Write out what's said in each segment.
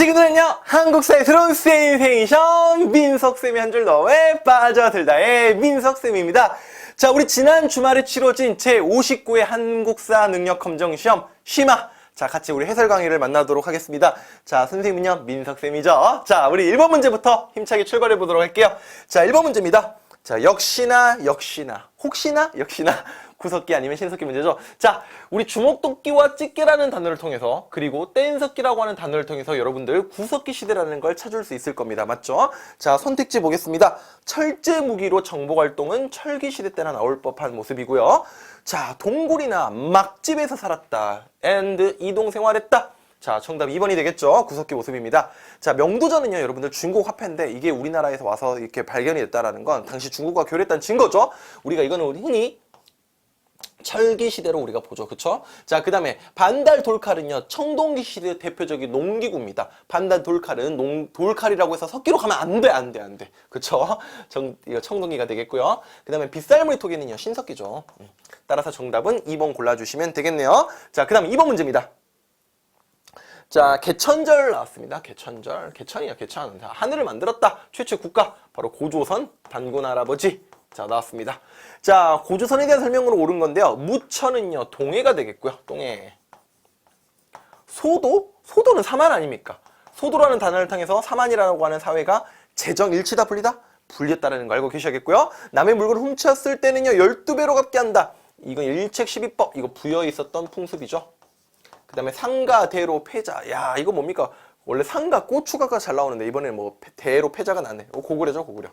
지금은요 한국사의 새로운 센세이션 민석쌤이 한 줄 너에 빠져들다의 민석쌤입니다. 자, 우리 지난 주말에 치러진 제59회 한국사 능력검정시험 쉬마, 자 같이 우리 해설 강의를 만나도록 하겠습니다. 자, 선생님은요 민석쌤이죠. 자, 우리 1번 문제부터 힘차게 출발해 보도록 할게요. 자, 1번 문제입니다. 자, 역시나 혹시나 구석기 아니면 신석기 문제죠. 자, 우리 주먹도끼와 집게라는 단어를 통해서, 그리고 뗀석기라고 하는 단어를 통해서 여러분들 구석기 시대라는 걸 찾을 수 있을 겁니다. 맞죠? 자, 선택지 보겠습니다. 철제 무기로 정복 활동은 철기 시대 때나 나올 법한 모습이고요. 자, 동굴이나 막집에서 살았다. and 이동 생활했다. 자, 정답 2번이 되겠죠. 구석기 모습입니다. 자, 명도전은요, 여러분들 중국 화폐인데 이게 우리나라에서 와서 이렇게 발견이 됐다라는 건 당시 중국과 교류했다는 증거죠. 우리가 이거는 우리 흔히 철기 시대로 우리가 보죠. 그쵸? 자, 그 다음에 반달 돌칼은요, 청동기 시대 대표적인 농기구입니다. 반달 돌칼은 돌칼이라고 해서 석기로 가면 안 돼. 그쵸? 이거 청동기가 되겠고요. 그 다음에 빗살무늬 토기는요, 신석기죠. 따라서 정답은 2번 골라주시면 되겠네요. 자, 그 다음에 2번 문제입니다. 자, 개천절 나왔습니다. 개천이야. 자, 하늘을 만들었다. 최초의 국가, 바로 고조선 단군 할아버지. 자, 나왔습니다. 자, 고조선에 대한 설명으로 옳은 건데요. 무천은요, 동해가 되겠고요. 동해. 소도는 사만 아닙니까? 소도라는 단어를 통해서 사만이라고 하는 사회가 재정 일치다 불렸다라는 거 알고 계셔야겠고요. 남의 물건을 훔쳤을 때는요, 12배로 갚게 한다. 이건 일책 12법. 이거 부여에 있었던 풍습이죠. 그 다음에 상가, 대로, 패자. 야, 이거 뭡니까? 원래 상가, 고추가가 잘 나오는데 이번에는 뭐 대로, 패자가 나네. 고구려죠, 고구려.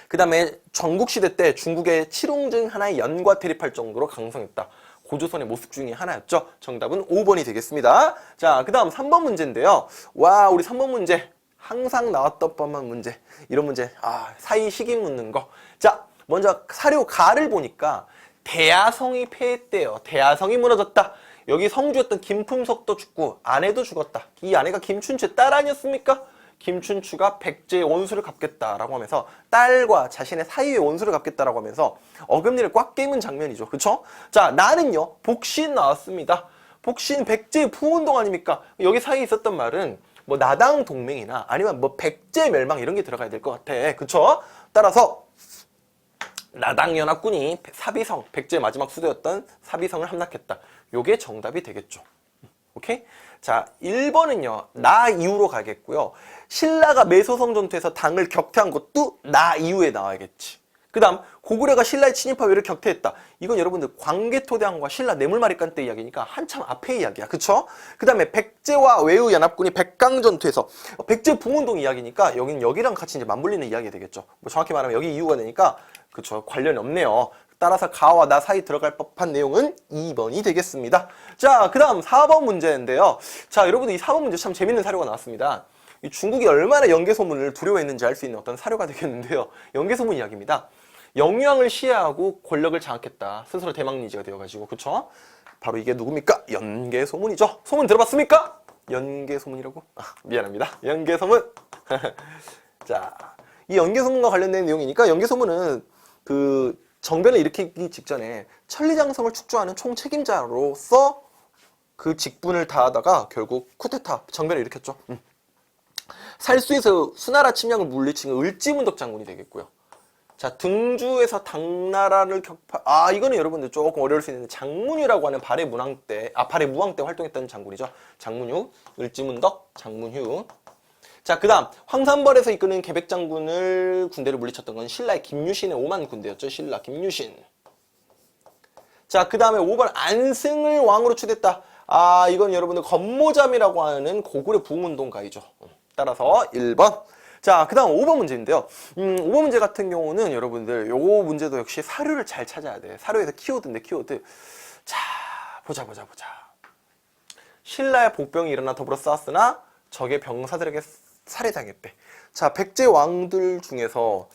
그 다음에 전국시대 때 중국의 칠웅증 하나의 연과 대립할 정도로 강성했다. 고조선의 모습 중에 하나였죠. 정답은 5번이 되겠습니다. 자, 그 다음 3번 문제인데요. 와, 우리 3번 문제. 항상 나왔던 법만 문제. 이런 문제. 사이 시기 묻는 거. 자, 먼저 사료 가를 보니까 대야성이 패했대요. 대야성이 무너졌다. 여기 성주였던 김품석도 죽고 아내도 죽었다. 이 아내가 김춘추의 딸 아니었습니까? 김춘추가 백제의 원수를 갚겠다라고 하면서 딸과 자신의 사이의 원수를 갚겠다라고 하면서 어금니를 꽉 깨문 장면이죠. 그쵸? 자, 나는요, 복신 나왔습니다. 복신 백제 부운동 아닙니까? 여기 사이에 있었던 말은 뭐 나당 동맹이나 아니면 뭐 백제 멸망 이런 게 들어가야 될 것 같아. 그쵸? 따라서 나당 연합군이 사비성, 백제의 마지막 수도였던 사비성을 함락했다. 요게 정답이 되겠죠. 오케이? 자, 1번은요, 나 이후로 가겠고요. 신라가 매소성 전투에서 당을 격퇴한 것도 나 이후에 나와야겠지. 그 다음, 고구려가 신라의 침입하위를 격퇴했다. 이건 여러분들 광개토대왕과 신라 뇌물마리간 때 이야기니까 한참 앞의 이야기야. 그쵸? 그 다음에 백제와 외우 연합군이 백강 전투에서 백제 부운동 이야기니까 여기랑 같이 이제 맞물리는 이야기가 되겠죠. 뭐 정확히 말하면 여기 이유가 되니까, 그쵸? 관련이 없네요. 따라서 가와 나 사이 들어갈 법한 내용은 2번이 되겠습니다. 자, 그 다음 4번 문제인데요. 자, 여러분들 이 4번 문제 참 재밌는 사료가 나왔습니다. 이 중국이 얼마나 연개소문을 두려워했는지 알 수 있는 어떤 사료가 되겠는데요. 연개소문 이야기입니다. 영유왕을 시해하고 권력을 장악했다. 스스로 대망리지가 되어가지고, 그쵸? 바로 이게 누굽니까? 연개소문이죠. 소문 들어봤습니까? 연개소문이라고? 미안합니다. 연개소문. 자, 이 연개소문과 관련된 내용이니까 연개소문은 정변을 일으키기 직전에 천리장성을 축조하는 총책임자로서 그 직분을 다하다가 결국 쿠데타, 정변을 일으켰죠. 살수에서 수나라 침략을 물리친 을지문덕 장군이 되겠고요. 자, 등주에서 당나라를 이거는 여러분들 조금 어려울 수 있는데 장문휴라고 하는 발해 무왕 때 활동했던 장군이죠. 장문휴, 을지문덕, 장문휴. 자, 그 다음 황산벌에서 이끄는 계백장군을 군대를 물리쳤던 건 신라의 김유신의 5만 군대였죠. 신라 김유신. 자, 그 다음에 5번 안승을 왕으로 추대했다. 이건 여러분들 건모잠이라고 하는 고구려 부운동가이죠. 따라서 1번. 자, 그 다음 5번 문제인데요. 5번 문제 같은 경우는 여러분들 요거 문제도 역시 사료를 잘 찾아야 돼. 사료에서 키워드인데 키워드. 자, 보자. 신라의 복병이 일어나 더불어 싸웠으나 적의 병사들에게 살해당했대. 자, 백제 왕들 중에서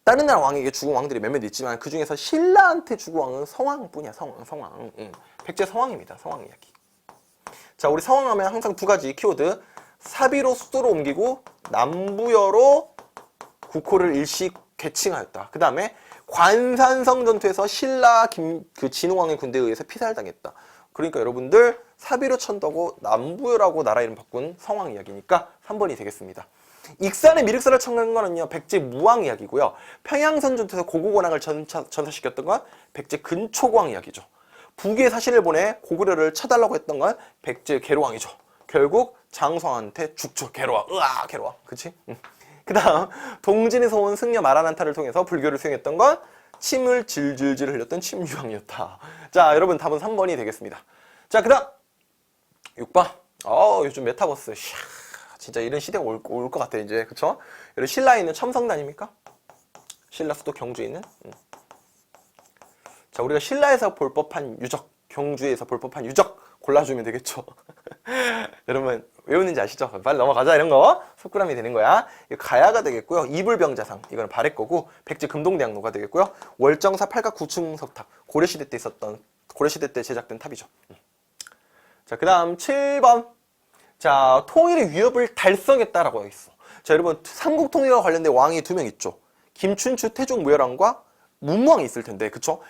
다른 나라 왕에게 죽은 왕들이 몇몇 있지만 그 중에서 신라한테 죽은 왕은 성왕뿐이야. 성왕. 백제 성왕입니다. 성왕 이야기. 자, 우리 성왕하면 항상 두 가지 키워드. 사비로 수도로 옮기고 남부여로 국호를 일시 개칭하였다. 그 다음에 관산성 전투에서 신라 진흥왕의 군대에 의해서 피살당했다. 그러니까 여러분들 사비로 천도고 남부여라고 나라 이름 바꾼 성왕 이야기니까 3번이 되겠습니다. 익산의 미륵사를 청한 거는요 백제 무왕 이야기고요. 평양선 전투에서 고구권왕을 전사시켰던 건 백제 근초고왕 이야기죠. 북의 사신을 보내 고구려를 쳐달라고 했던 건 백제 계로왕이죠. 결국 장성한테 죽죠. 계로왕. 으아 계로왕. 그치? 그 다음 동진에서 온 승려 마라난타를 통해서 불교를 수행했던 건 침을 질질질 흘렸던 침유왕이었다. 자 여러분 답은 3번이 되겠습니다. 자 그 다음 6번. 요즘 메타버스. 진짜 이런 시대가 올 것 같아 이제. 그쵸? 여기 신라에 있는 첨성단입니까? 신라 수도 경주에 있는. 자 우리가 신라에서 볼 법한 유적, 경주에서 볼 법한 유적 골라주면 되겠죠. 여러분 외우는지 아시죠? 빨리 넘어가자. 이런 거 석굴암이 되는 거야. 이거 가야가 되겠고요. 이불병자상 이거는 발해 거고 백제 금동대학로가 되겠고요. 월정사 팔각 구층석탑 고려시대 때 있었던, 고려시대 때 제작된 탑이죠. 자 그 다음 7번. 자 통일의 위협을 달성했다라고 하고 있어. 자 여러분 삼국 통일과 관련된 왕이 2명 있죠. 김춘추 태종 무열왕과 문무왕이 있을 텐데 그쵸?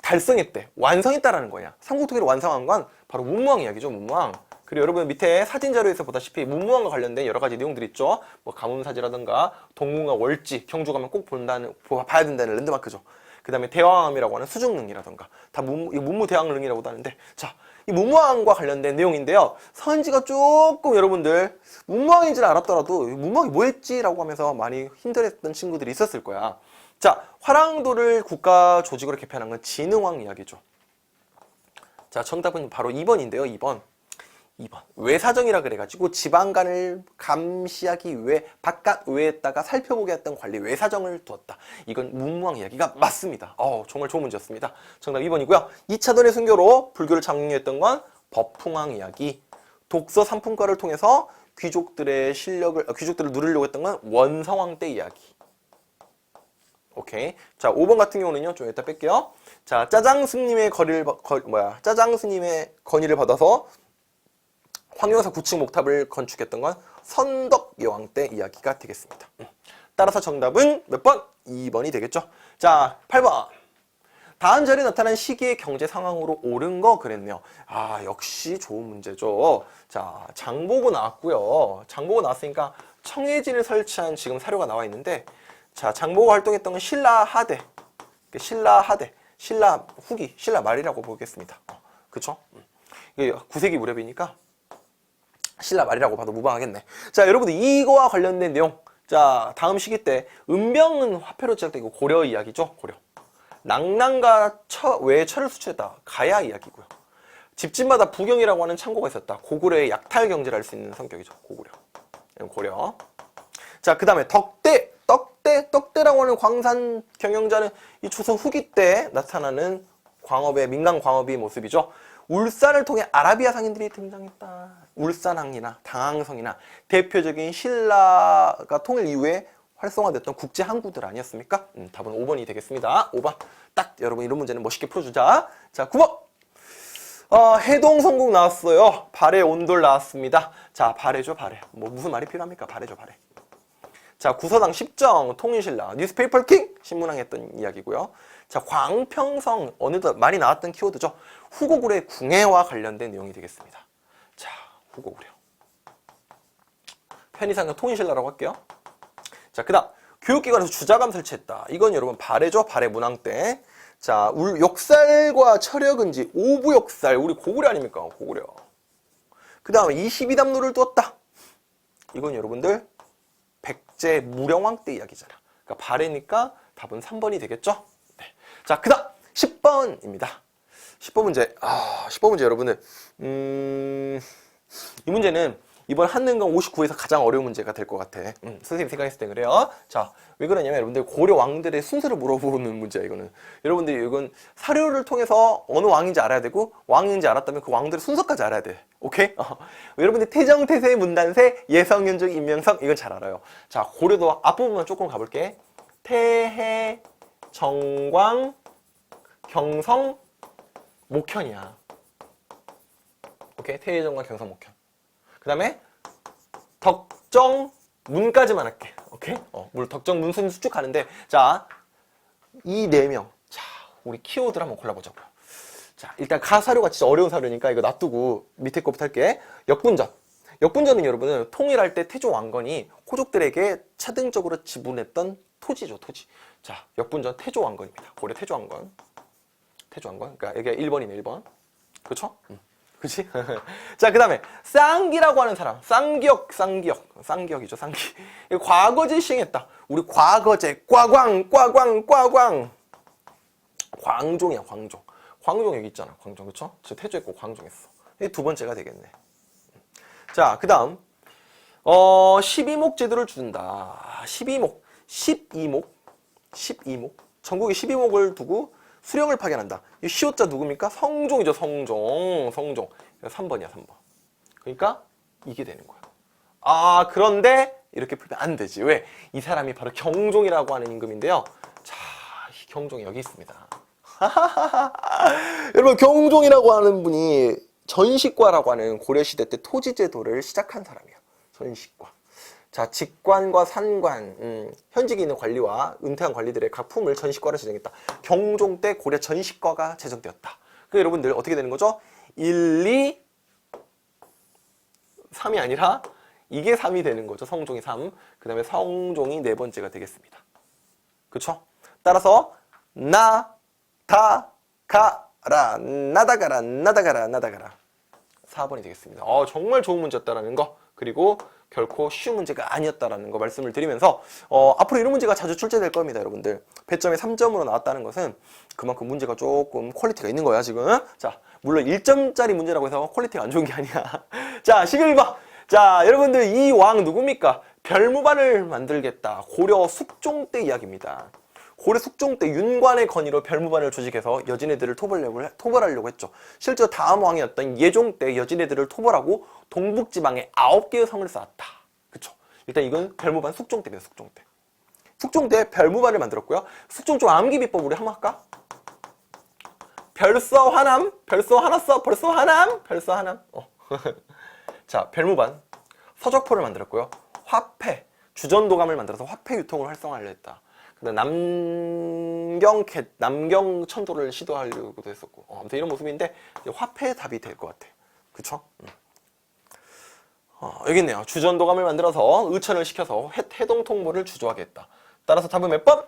달성했대. 완성했다라는 거야. 삼국 통일을 완성한 건 바로 문무왕 이야기죠. 문무왕. 그리고 여러분 밑에 사진 자료에서 보다시피 문무왕과 관련된 여러 가지 내용들이 있죠. 뭐 가문사지라든가 동궁과 월지, 경주 가면 꼭 봐야 된다는 랜드마크죠. 그 다음에 대왕암이라고 하는 수중릉이라든가 다 문무대왕릉이라고도 하는데, 자 이 문무왕과 관련된 내용인데요. 선지가 조금 여러분들 문무왕인지는 알았더라도 문무왕이 뭐했지? 라고 하면서 많이 힘들었던 친구들이 있었을 거야. 자 화랑도를 국가 조직으로 개편한 건 진흥왕 이야기죠. 자 정답은 바로 2번인데요. 2번 외사정이라 그래가지고 지방간을 감시하기 위해 바깥 외에다가 살펴보게 했던 관리 외사정을 두었다. 이건 문무왕 이야기가 맞습니다. 정말 좋은 문제였습니다. 정답 2번이고요. 2차 돈의 순교로 불교를 장려했던 건 법풍왕 이야기. 독서 삼품과를 통해서 귀족들을 누리려고 했던 건 원성왕 때 이야기. 오케이. 자 5번 같은 경우는요 좀 이따 뺄게요. 자 짜장스님의 짜장스님의 건의를 받아서 황룡사 9층 목탑을 건축했던 건 선덕여왕 때 이야기가 되겠습니다. 따라서 정답은 몇 번? 2번이 되겠죠. 자 8번. 다음 자리에 나타난 시기의 경제 상황으로 옳은 거 그랬네요. 역시 좋은 문제죠. 자 장보고 나왔고요. 장보고 나왔으니까 청해진을 설치한 지금 사료가 나와 있는데, 자 장보고 활동했던 건 신라 하대, 신라 후기, 신라 말이라고 보겠습니다. 그쵸? 이게 9세기 무렵이니까 신라 말이라고 봐도 무방하겠네. 자 여러분들 이거와 관련된 내용, 자 다음 시기 때 은병은 화폐로 제작되고 고려 이야기죠. 고려. 낭랑과 외에 철을 수출했다. 가야 이야기고요. 집집마다 부경이라고 하는 창고가 있었다. 고구려의 약탈 경제를 할 수 있는 성격이죠. 고려. 자 그 다음에 떡대라고 하는 광산 경영자는 이 조선 후기 때 나타나는 광업의 민간 광업의 모습이죠. 울산을 통해 아라비아 상인들이 등장했다. 울산항이나 당항성이나 대표적인 신라가 통일 이후에 활성화됐던 국제 항구들 아니었습니까? 답은 5번이 되겠습니다. 5번. 딱 여러분 이런 문제는 멋있게 풀어주자. 자 9번. 해동성국 나왔어요. 발해 온돌 나왔습니다. 자 발해죠 발해. 뭐 무슨 말이 필요합니까? 발해죠 발해. 자 구서당 십정 통일신라 뉴스페이퍼 킹 신문왕 했던 이야기고요. 자 광평성 어느덧 많이 나왔던 키워드죠. 후고구려의 궁예와 관련된 내용이 되겠습니다. 자 후고구려 편의상은 통일신라라고 할게요. 자 그 다음 교육기관에서 주자감 설치했다. 이건 여러분 발해죠. 발해 문왕 때. 자 역살과 철역은지 오부역살 우리 고구려 아닙니까? 고구려. 그 다음에 22담로를 두었다. 이건 여러분들 백제 무령왕 때 이야기잖아. 그러니까 발해니까 답은 3번이 되겠죠? 네. 자 그 다음 10번입니다. 10번 문제. 10번 문제 여러분들 이 문제는 이번 한능검 59에서 가장 어려운 문제가 될 것 같아. 선생님이 생각했을 때 그래요. 자, 왜 그러냐면 여러분들 고려 왕들의 순서를 물어보는 문제야 이거는. 여러분들이 이건 사료를 통해서 어느 왕인지 알아야 되고 왕인지 알았다면 그 왕들의 순서까지 알아야 돼. 오케이? 여러분들 태정, 태세, 문단세, 예성, 윤종, 임명성 이건 잘 알아요. 자, 고려도 앞부분만 조금 가볼게. 태해, 정광, 경성, 목현이야. 오케이? 태해, 정광, 경성, 목현. 그 다음에 덕정, 문까지만 할게. 오케이? 덕정, 문순 수축하는데, 자, 이 4명. 자, 우리 키워드를 한번 골라보자고요. 자, 일단 가사료가 진짜 어려운 사료니까 이거 놔두고 밑에 거부터 할게. 역분전. 역분전은 여러분은 통일할 때 태조 왕건이 호족들에게 차등적으로 지분했던 토지죠, 토지. 자, 역분전 태조 왕건입니다. 고려 태조 왕건. 태조 왕건. 그러니까 이게 1번이네, 1번. 그쵸? 그치? 자, 그 다음에 쌍기라고 하는 사람. 쌍기역이죠, 쌍기. 과거제 시행했다. 우리 과거제, 꽈광. 광종이야, 광종. 광종 여기 있잖아, 광종. 그쵸? 저 태조했고 광종했어. 이게 두 번째가 되겠네. 자, 그 다음 12목 제도를 준다. 12목 전국에 12목을 두고 수령을 파견한다. 이 시호자 누굽니까? 성종이죠, 성종. 3번이야, 3번. 그러니까 이게 되는 거야. 아, 그런데 이렇게 풀면 안 되지. 왜? 이 사람이 바로 경종이라고 하는 임금인데요. 자, 이 경종이 여기 있습니다. 여러분, 경종이라고 하는 분이 전식과라고 하는 고려시대 때 토지제도를 시작한 사람이에요. 전식과. 자, 직관과 산관, 현직에 있는 관리와 은퇴한 관리들의 각 품을 전식과로 제정했다. 경종 때 고려 전식과가 제정되었다. 그 여러분들 어떻게 되는 거죠? 1, 2, 3이 아니라 이게 3이 되는 거죠. 성종이 3. 그 다음에 성종이 네 번째가 되겠습니다. 그쵸? 따라서 나다가라 4번이 되겠습니다. 정말 좋은 문제였다라는 거, 그리고 결코 쉬운 문제가 아니었다라는 거 말씀을 드리면서 앞으로 이런 문제가 자주 출제될 겁니다, 여러분들. 배점이 3점으로 나왔다는 것은 그만큼 문제가 조금 퀄리티가 있는 거야, 지금. 자, 물론 1점짜리 문제라고 해서 퀄리티가 안 좋은 게 아니야. 자, 11번. 자, 여러분들 이 왕 누굽니까? 별무반을 만들겠다. 고려 숙종 때 이야기입니다. 고려 숙종 때 윤관의 건의로 별무반을 조직해서 여진애들을 토벌하려고 했죠. 실제로 다음 왕이었던 예종 때 여진애들을 토벌하고 동북지방에 9개의 성을 쌓았다. 그쵸? 일단 이건 별무반 숙종 때입니다. 숙종 때. 숙종 때 별무반을 만들었고요. 숙종 좀 암기 비법 우리 한번 할까? 벌써 하남. 자, 별무반. 서적포를 만들었고요. 화폐. 주전도감을 만들어서 화폐 유통을 활성화하려 했다. 남경 천도를 시도하려고도 했었고, 아무튼 이런 모습인데 화폐 답이 될 것 같아. 그쵸? 여기 있네요. 주전도감을 만들어서 의천을 시켜서 해동 통보를 주조하게 했다. 따라서 답은 몇 번?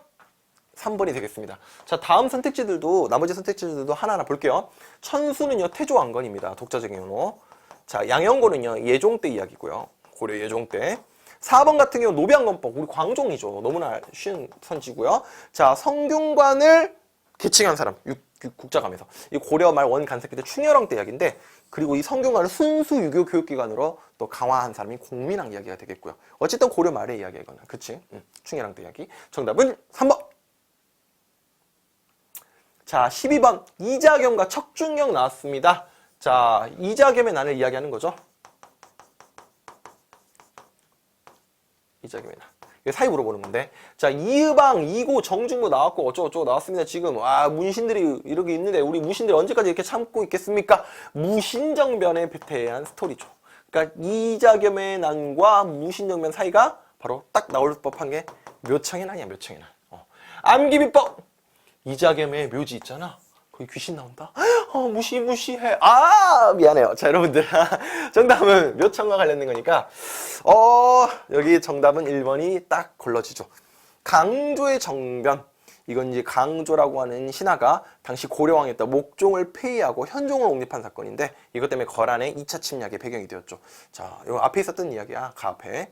3번이 되겠습니다. 자, 다음 선택지들도, 나머지 선택지들도 하나하나 볼게요. 천수는요, 태조 왕건입니다. 독자적인 연호. 자, 양영고는요, 예종 때 이야기고요. 고려 예종 때. 4번 같은 경우 노비안건법, 우리 광종이죠. 너무나 쉬운 선지고요. 자, 성균관을 개칭한 사람, 국자감에서. 이 고려 말 원간세기 때 충혈왕 때 이야기인데, 그리고 이 성균관을 순수 유교 교육기관으로 또 강화한 사람이 공민왕 이야기가 되겠고요. 어쨌든 고려 말의 이야기야, 이거는. 그치? 충혈왕 때 이야기. 정답은 3번. 자, 12번. 이자겸과 척준경 나왔습니다. 자, 이자겸의 난을 이야기하는 거죠. 이자겸의 난. 이게 사이 물어보는 건데. 자, 이의방, 이고, 정중부 나왔고 어쩌고저쩌고 나왔습니다. 지금 문신들이 이렇게 있는데 우리 무신들이 언제까지 이렇게 참고 있겠습니까? 무신정변에 대한 스토리죠. 그러니까 이자겸의 난과 무신정변 사이가 바로 딱 나올 법한 게 묘청의 난이야, 묘청의 난. 암기비법. 이자겸의 묘지 있잖아. 거기 귀신 나온다? 무시해. 미안해요. 자, 여러분들. 정답은 묘청과 관련된 거니까, 여기 정답은 1번이 딱 걸러지죠. 강조의 정변. 이건 이제 강조라고 하는 신하가 당시 고려왕이었던 목종을 폐위하고 현종을 옹립한 사건인데, 이것 때문에 거란의 2차 침략의 배경이 되었죠. 자, 이거 앞에 있었던 이야기야. 가 앞에.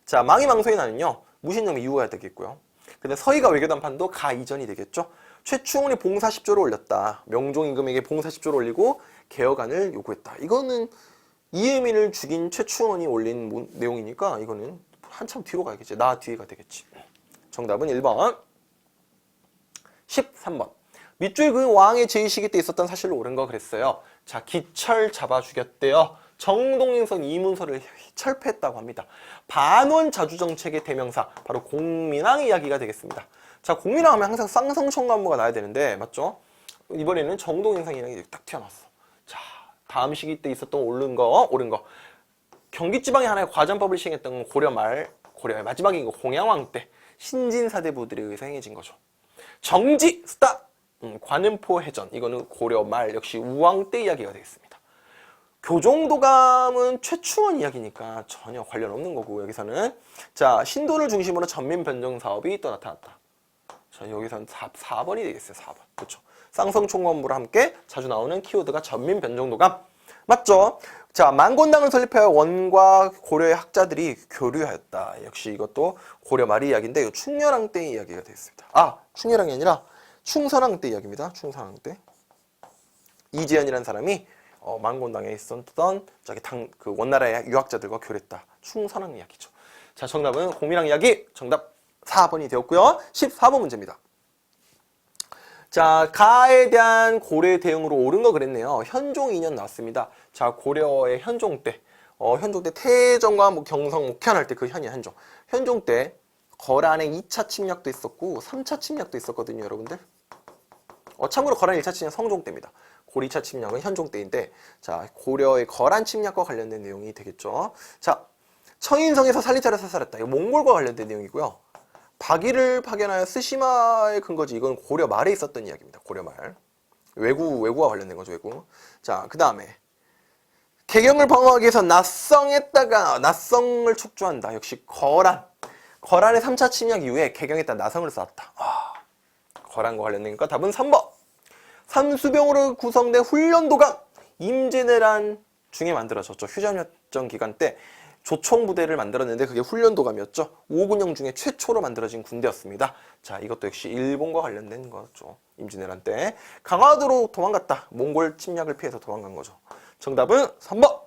자, 망이망소의 난은요, 무신념의 이유가 되겠고요. 근데 서희가 외교단판도 가 이전이 되겠죠. 최충원이 봉사 10조를 올렸다. 명종 임금에게 봉사 10조를 올리고 개혁안을 요구했다. 이거는 이혜민을 죽인 최충원이 올린 내용이니까 이거는 한참 뒤로 가야겠지. 나 뒤가 되겠지. 정답은 1번. 13번. 밑줄 그 왕의 제위시기 때 있었던 사실로 옳은 거 그랬어요. 자, 기철 잡아 죽였대요. 정동인성 이문서를 철폐했다고 합니다. 반원 자주정책의 대명사, 바로 공민왕 이야기가 되겠습니다. 자, 공민왕 하면 항상 쌍성청관부가 나야 되는데, 맞죠? 이번에는 정동인성이라는 게 딱 튀어나왔어. 자, 다음 시기 때 있었던 옳은 거. 경기지방에 하나의 과전법을 시행했던 고려의 마지막인 거 공양왕 때 신진사대부들에 의해서 행해진 거죠. 정지! 스탑! 관음포 해전, 이거는 고려 말 역시 우왕 때 이야기가 되겠습니다. 교종도감은 최충원 이야기니까 전혀 관련 없는 거고, 여기서는 자, 신도를 중심으로 전민 변정 사업이 또 나타났다. 자, 여기서는 4번이 되겠어요. 4번. 그렇죠. 쌍성총원부랑 함께 자주 나오는 키워드가 전민 변정도감. 맞죠? 자, 만곤당을 설립하여 원과 고려의 학자들이 교류하였다. 역시 이것도 고려 말의 이야기인데, 충렬왕 때 이야기가 되겠습니다. 아, 충렬왕이 아니라 충선왕 때 이야기입니다. 충선왕 때. 이재현이라는 사람이 만곤당에 있었던 그 원나라의 유학자들과 교류했다. 충선왕 이야기죠. 자, 정답은 공민왕 이야기. 정답 4번이 되었고요. 14번 문제입니다. 자, 가에 대한 고려의 대응으로 옳은 거 그랬네요. 현종 2년 나왔습니다. 자, 고려의 현종 때, 현종 때 태정과 경성, 목현할 때 그 현이야, 현종. 현종 때 거란의 2차 침략도 있었고 3차 침략도 있었거든요, 여러분들. 참고로 거란 1차 침략 성종 때입니다. 고려 2차 침략은 현종 때인데, 자, 고려의 거란 침략과 관련된 내용이 되겠죠. 자, 청인성에서 살리자를 사살했다. 이거 몽골과 관련된 내용이고요. 박이를 파견하여 스시마의 근거지. 이건 고려 말에 있었던 이야기입니다. 고려 말. 외구와 관련된 거죠, 외구. 자, 그 다음에 개경을 방어하기 위해서 낯성했다가 낯성을 촉조한다. 역시 거란의 3차 침략 이후에 개경에다 낯성을 쌓았다. 거란과 관련된 거니까 답은 3번. 삼수병으로 구성된 훈련도감 임진왜란 중에 만들어졌죠. 휴전협정 기간 때 조총부대를 만들었는데 그게 훈련도감이었죠. 5군영 중에 최초로 만들어진 군대였습니다. 자, 이것도 역시 일본과 관련된 거죠. 임진왜란 때 강화도로 도망갔다. 몽골 침략을 피해서 도망간 거죠. 정답은 3번.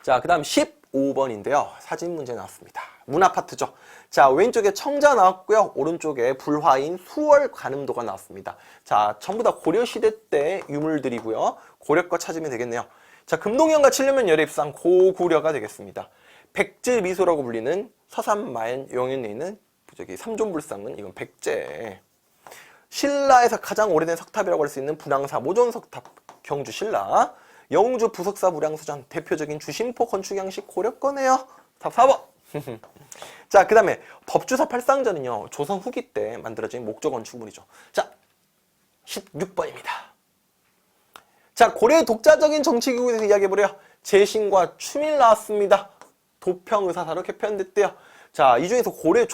자, 그 다음 15번인데요. 사진 문제 나왔습니다. 문화 파트죠. 자, 왼쪽에 청자 나왔고요. 오른쪽에 불화인 수월 관음도가 나왔습니다. 자, 전부 다 고려시대 때 유물들이고요. 고려 거 찾으면 되겠네요. 자, 금동현과 칠려면 열애입상 고구려가 되겠습니다. 백제미소라고 불리는 서산마엔 용현에 있는 삼존불상은 이건 백제. 신라에서 가장 오래된 석탑이라고 할 수 있는 분황사 모존석탑 경주 신라. 영주 부석사 무량수전 대표적인 주심포 건축 양식 고려 거네요. 답 4번. 자, 그 다음에 법주사 팔상전은요, 조선 후기 때 만들어진 목조 건축물이죠. 자, 16번입니다. 자, 고려의 독자적인 정치기구에 대해서 이야기해보래요. 재신과 추밀 나왔습니다. 도평의사사로 개편됐대요. 자, 이 중에서 고려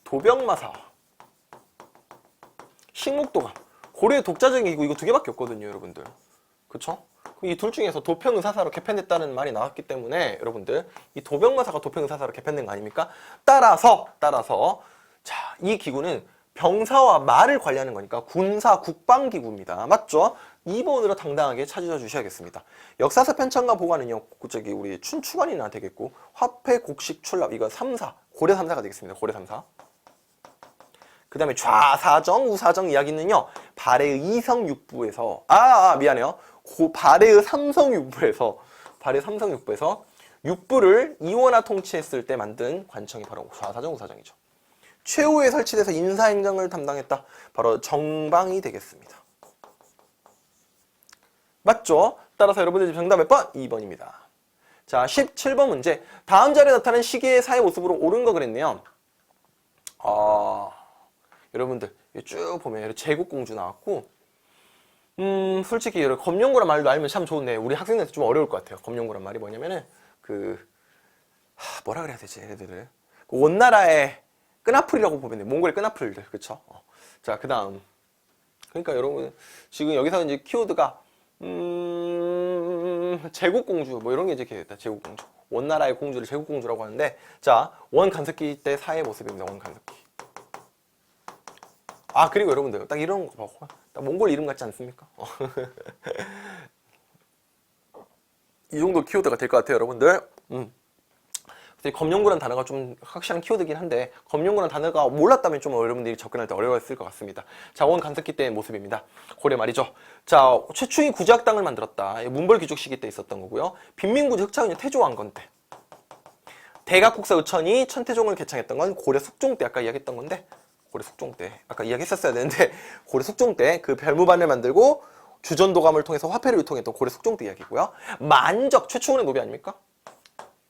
도병마사, 식목도감, 고려의 독자적인 기구 이거 2개밖에 없거든요, 여러분들. 그쵸? 이 둘 중에서 도평의사사로 개편됐다는 말이 나왔기 때문에 여러분들 이 도병마사가 도평의사사로 개편된 거 아닙니까? 따라서 자, 이 기구는 병사와 말을 관리하는 거니까 군사 국방기구입니다. 맞죠? 2번으로 당당하게 찾아 주셔야겠습니다. 역사서 편찬과 보관은요, 우리 춘추관이나 되겠고, 화폐 곡식 출납, 이거 3사, 고려 3사가 되겠습니다. 고려 3사. 그 다음에 좌사정, 우사정 이야기는요, 발해의 2성 6부에서, 미안해요. 발해의 3성 6부에서 6부를 이원화 통치했을 때 만든 관청이 바로 좌사정, 우사정이죠. 최후에 설치돼서 인사행정을 담당했다. 바로 정방이 되겠습니다. 맞죠? 따라서 여러분들 정답 몇 번? 2번입니다. 자, 17번 문제. 다음 자리에 나타난 시기의 사회 모습으로 옳은 거 그랬네요. 여러분들 쭉 보면 제국공주 나왔고, 솔직히 여러분 검룡고란 말도 알면 참 좋은데 우리 학생들한테 좀 어려울 것 같아요. 검룡고란 말이 뭐냐면은 뭐라 그래야 되지? 얘네들을 원나라의 끈아풀이라고 보면 돼요. 몽골의 끈아풀들, 그쵸? 자, 그 다음. 그러니까 여러분 지금 여기서 이제 키워드가 제국공주 뭐 이런 게 이제 되겠다. 제국공주. 원나라의 공주를 제국공주라고 하는데, 자, 원간섭기 때 사회 모습입니다. 원간섭기. 그리고 여러분들 딱 이런 거 봐. 딱 몽골 이름 같지 않습니까? 이 정도 키워드가 될 것 같아요, 여러분들. 검룡고란 단어가 좀 확실한 키워드긴 한데, 검룡고란 단어가 몰랐다면 좀 여러분들이 접근할 때 어려웠을 것 같습니다. 자, 원간섭기 때의 모습입니다. 고려 말이죠. 자, 최충이 구제학당을 만들었다. 문벌 귀족 시기 때 있었던 거고요. 빈민구제 흑차은요 태조왕건 때. 대각국사 의천이 천태종을 개창했던 건 고려 숙종 때, 아까 이야기했던 건데, 고려 숙종 때, 아까 이야기했었어야 되는데, 고려 숙종 때 그 별무반을 만들고 주전도감을 통해서 화폐를 유통했던 고려 숙종 때 이야기고요. 만적 최충원의 노비 아닙니까?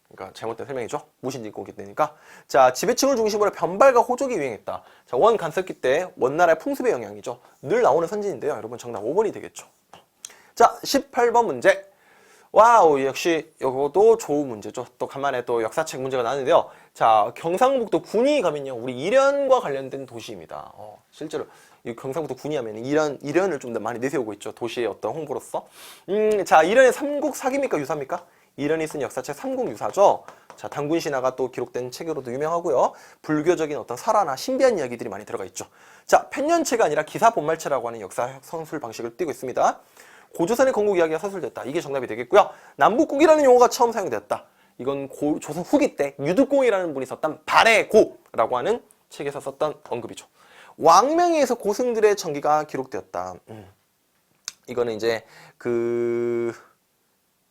그러니까 잘못된 설명이죠. 무신진공기 때니까. 자, 지배층을 중심으로 변발과 호족이 유행했다. 자, 원 간섭기 때 원나라의 풍습의 영향이죠. 늘 나오는 선진인데요. 여러분 정답 5번이 되겠죠. 자, 18번 문제. 와우, 역시 이것도 좋은 문제죠. 또 간만에 또 역사책 문제가 나왔는데요. 자, 경상북도 군위 가면요, 우리 일현과 관련된 도시입니다. 실제로 이 경상북도 군위 하면 일현을 좀 더 많이 내세우고 있죠. 도시의 어떤 홍보로서. 자, 일현의 삼국 사기입니까, 유사입니까? 일현이 쓴 역사책 삼국유사죠. 자, 단군 신화가 또 기록된 책으로도 유명하고요. 불교적인 어떤 설화나 신비한 이야기들이 많이 들어가 있죠. 자, 편년체가 아니라 기사 본말체라고 하는 역사 서술 방식을 띠고 있습니다. 고조선의 건국 이야기가 서술됐다. 이게 정답이 되겠고요. 남북국이라는 용어가 처음 사용되었다. 이건 조선 후기 때 유득공이라는 분이 썼던 발해고라고 하는 책에서 썼던 언급이죠. 왕명에서 고승들의 전기가 기록되었다. 이거는 이제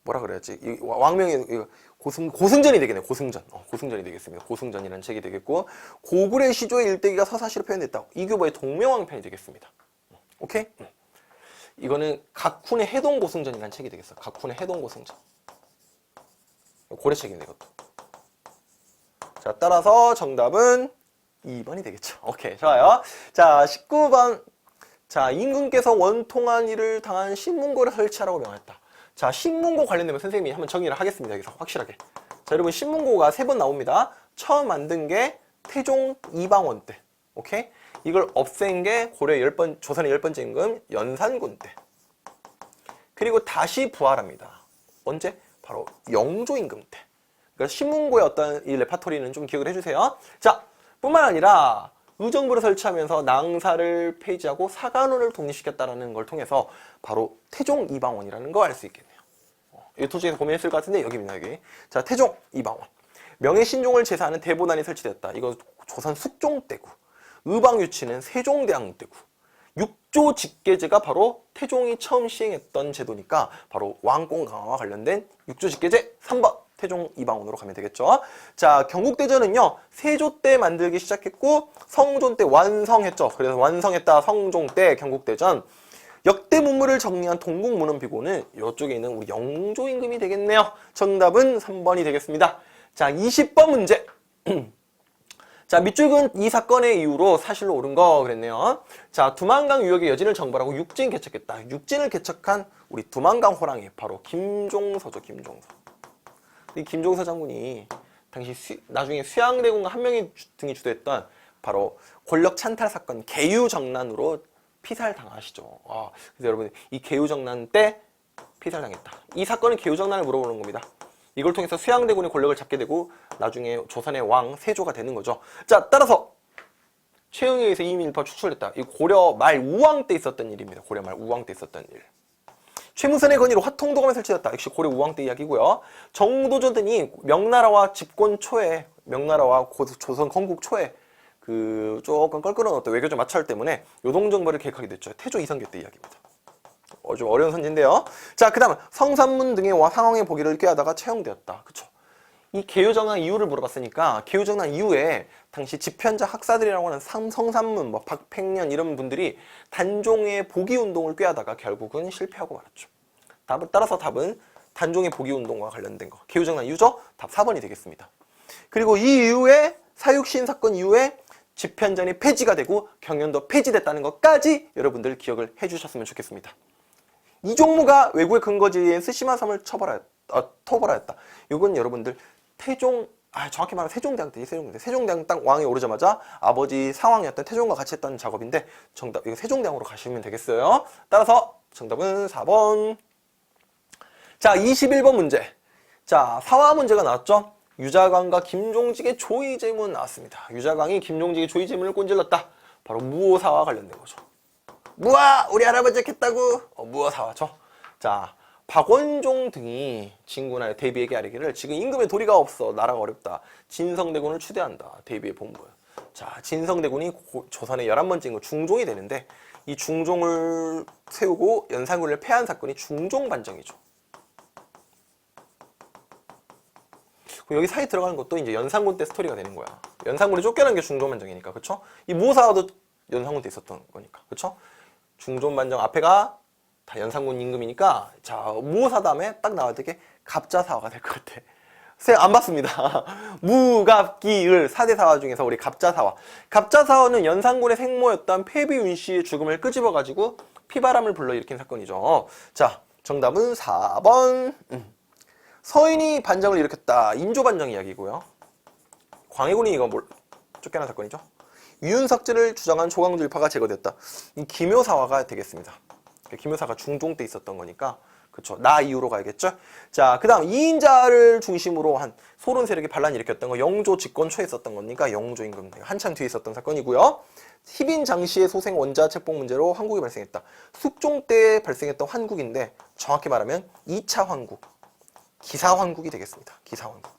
뭐라 그래야지? 왕명의 고승전이 되겠네요. 고승전이 되겠습니다. 고승전이라는 책이 되겠고, 고구려 시조의 일대기가 서사시로 표현됐다. 이규보의 동명왕편이 되겠습니다. 오케이? 이거는 각훈의 해동고승전이라는 책이 되겠어. 각훈의 해동고승전. 고려책인데 이것도. 자, 따라서 정답은 2번이 되겠죠. 오케이, 좋아요. 자, 19번. 자, 임금께서 원통한 일을 당한 신문고를 설치하라고 명했다. 자, 신문고 관련되면 선생님이 한번 정의를 하겠습니다. 여기서 확실하게. 자, 여러분, 신문고가 3번 나옵니다. 처음 만든 게 태종 이방원 때. 오케이? 이걸 없앤 게 조선의 10번째 임금 연산군 때. 그리고 다시 부활합니다. 언제? 바로 영조 임금 때. 그러니까 신문고의 어떤 이 레파토리는 좀 기억을 해주세요. 자, 뿐만 아니라 의정부를 설치하면서 낭사를 폐지하고 사관원을 독립시켰다는 걸 통해서 바로 태종 이방원이라는 거 알 수 있겠네요. 이 도중에서 고민했을 것 같은데 여기입니다. 여기. 자, 태종 이방원. 명예신종을 제사하는 대보단이 설치됐다. 이거 조선 숙종 때고. 의방유치는 세종대왕 때고. 육조 직계제가 바로 태종이 처음 시행했던 제도니까 바로 왕권 강화와 관련된 육조 직계제 3번 태종 이방원으로 가면 되겠죠. 자, 경국대전은요 세조 때 만들기 시작했고 성종 때 완성했죠. 그래서 완성했다 성종 때 경국대전. 역대 문물을 정리한 동국문헌비고는 이쪽에 있는 우리 영조 임금이 되겠네요. 정답은 3번이 되겠습니다. 자, 20번 문제. 자, 밑줄은 이 사건의 이후로 사실로 옳은 거 그랬네요. 자, 두만강 유역의 여진을 정벌하고 육진 개척했다. 육진을 개척한 우리 두만강 호랑이 바로 김종서죠. 김종서. 이 김종서 장군이 당시 나중에 수양대군과 한명희 등이 주도했던 바로 권력 찬탈 사건 계유정난으로 피살당하시죠. 그래서 여러분 이 계유정난 때 피살당했다. 이 사건은 계유정난을 물어보는 겁니다. 이걸 통해서 수양대군의 권력을 잡게 되고 나중에 조선의 왕 세조가 되는 거죠. 자, 따라서 최영에 의해서 이민일파 추출했다. 이 고려 말 우왕 때 있었던 일입니다. 고려 말 우왕 때 있었던 일. 최무선의 건의로 화통도감에 설치됐다. 역시 고려 우왕 때 이야기고요. 정도전 등이 명나라와 집권 초에, 명나라와 조선 건국 초에 조금 껄끄러운 어떤 외교적 마찰 때문에 요동정벌을 계획하게 됐죠. 태조 이성계 때 이야기입니다. 좀 어려운 선지인데요. 자, 그 다음 성산문 등의 상황의 보기를 꾀하다가 채용되었다. 그쵸? 이 계유정난 이유를 물어봤으니까 계유정난 이후에 당시 집현자 학사들이라고 하는 성산문, 박팽년 이런 분들이 단종의 복위운동을 꾀하다가 결국은 실패하고 말았죠. 따라서 답은 단종의 복위운동과 관련된 거. 계유정난 이유죠? 답 4번이 되겠습니다. 그리고 이 이후에 사육시인 사건 이후에 집현전이 폐지가 되고 경연도 폐지됐다는 것까지 여러분들 기억을 해주셨으면 좋겠습니다. 이종무가 외국의 근거지인 스시마 섬을 토벌하였다. 이건 여러분들 정확히 말하면 세종대왕 때, 세종대왕 딱 왕이 오르자마자 아버지 상황이었던 태종과 같이 했던 작업인데 정답, 이거 세종대왕으로 가시면 되겠어요. 따라서 정답은 4번. 자, 21번 문제. 자, 사화 문제가 나왔죠? 유자광과 김종직의 조의제문 나왔습니다. 유자광이 김종직의 조의제문을 꼰질렀다. 바로 무오사와 관련된 거죠. 무아! 우리 할아버지가 했다고! 무오사와죠. 자, 박원종 등이 진군하여 대비에게 아뢰기를 지금 임금의 도리가 없어. 나라가 어렵다. 진성대군을 추대한다. 대비의 본부요. 자, 진성대군이 조선의 11번째 임금 중종이 되는데 이 중종을 세우고 연산군을 패한 사건이 중종반정이죠. 여기 사이에 들어가는 것도 이제 연산군 때 스토리가 되는 거야. 연산군이 쫓겨난 게 중종반정이니까, 그쵸? 이 무오사와도 연산군 때 있었던 거니까, 그쵸? 중종반정 앞에가 다 연산군 임금이니까, 자, 무오사 다음에 딱 나와야 되게 갑자사화가 될 것 같아. 안 봤습니다. 무갑기을 4대 사화 중에서 우리 갑자사화. 갑자사화는 연산군의 생모였던 폐비윤 씨의 죽음을 끄집어가지고 피바람을 불러일으킨 사건이죠. 자, 정답은 4번. 서인이 반정을 일으켰다. 인조반정 이야기고요. 광해군이 이거 쫓겨난 사건이죠. 유윤석제를 주장한 조광조 일파가 제거됐다. 이 기묘사화가 되겠습니다. 기묘사가 중종 때 있었던 거니까 그쵸. 나 이후로 가야겠죠. 자, 그 다음 이인자를 중심으로 한 소론 세력이 반란 일으켰던 거 영조 집권 초에 있었던 거니까 영조 임금 한참 뒤에 있었던 사건이고요. 희빈 장씨의 소생 원자 책봉 문제로 환국이 발생했다. 숙종 때 발생했던 환국인데 정확히 말하면 2차 환국, 기사환국이 되겠습니다. 기사환국.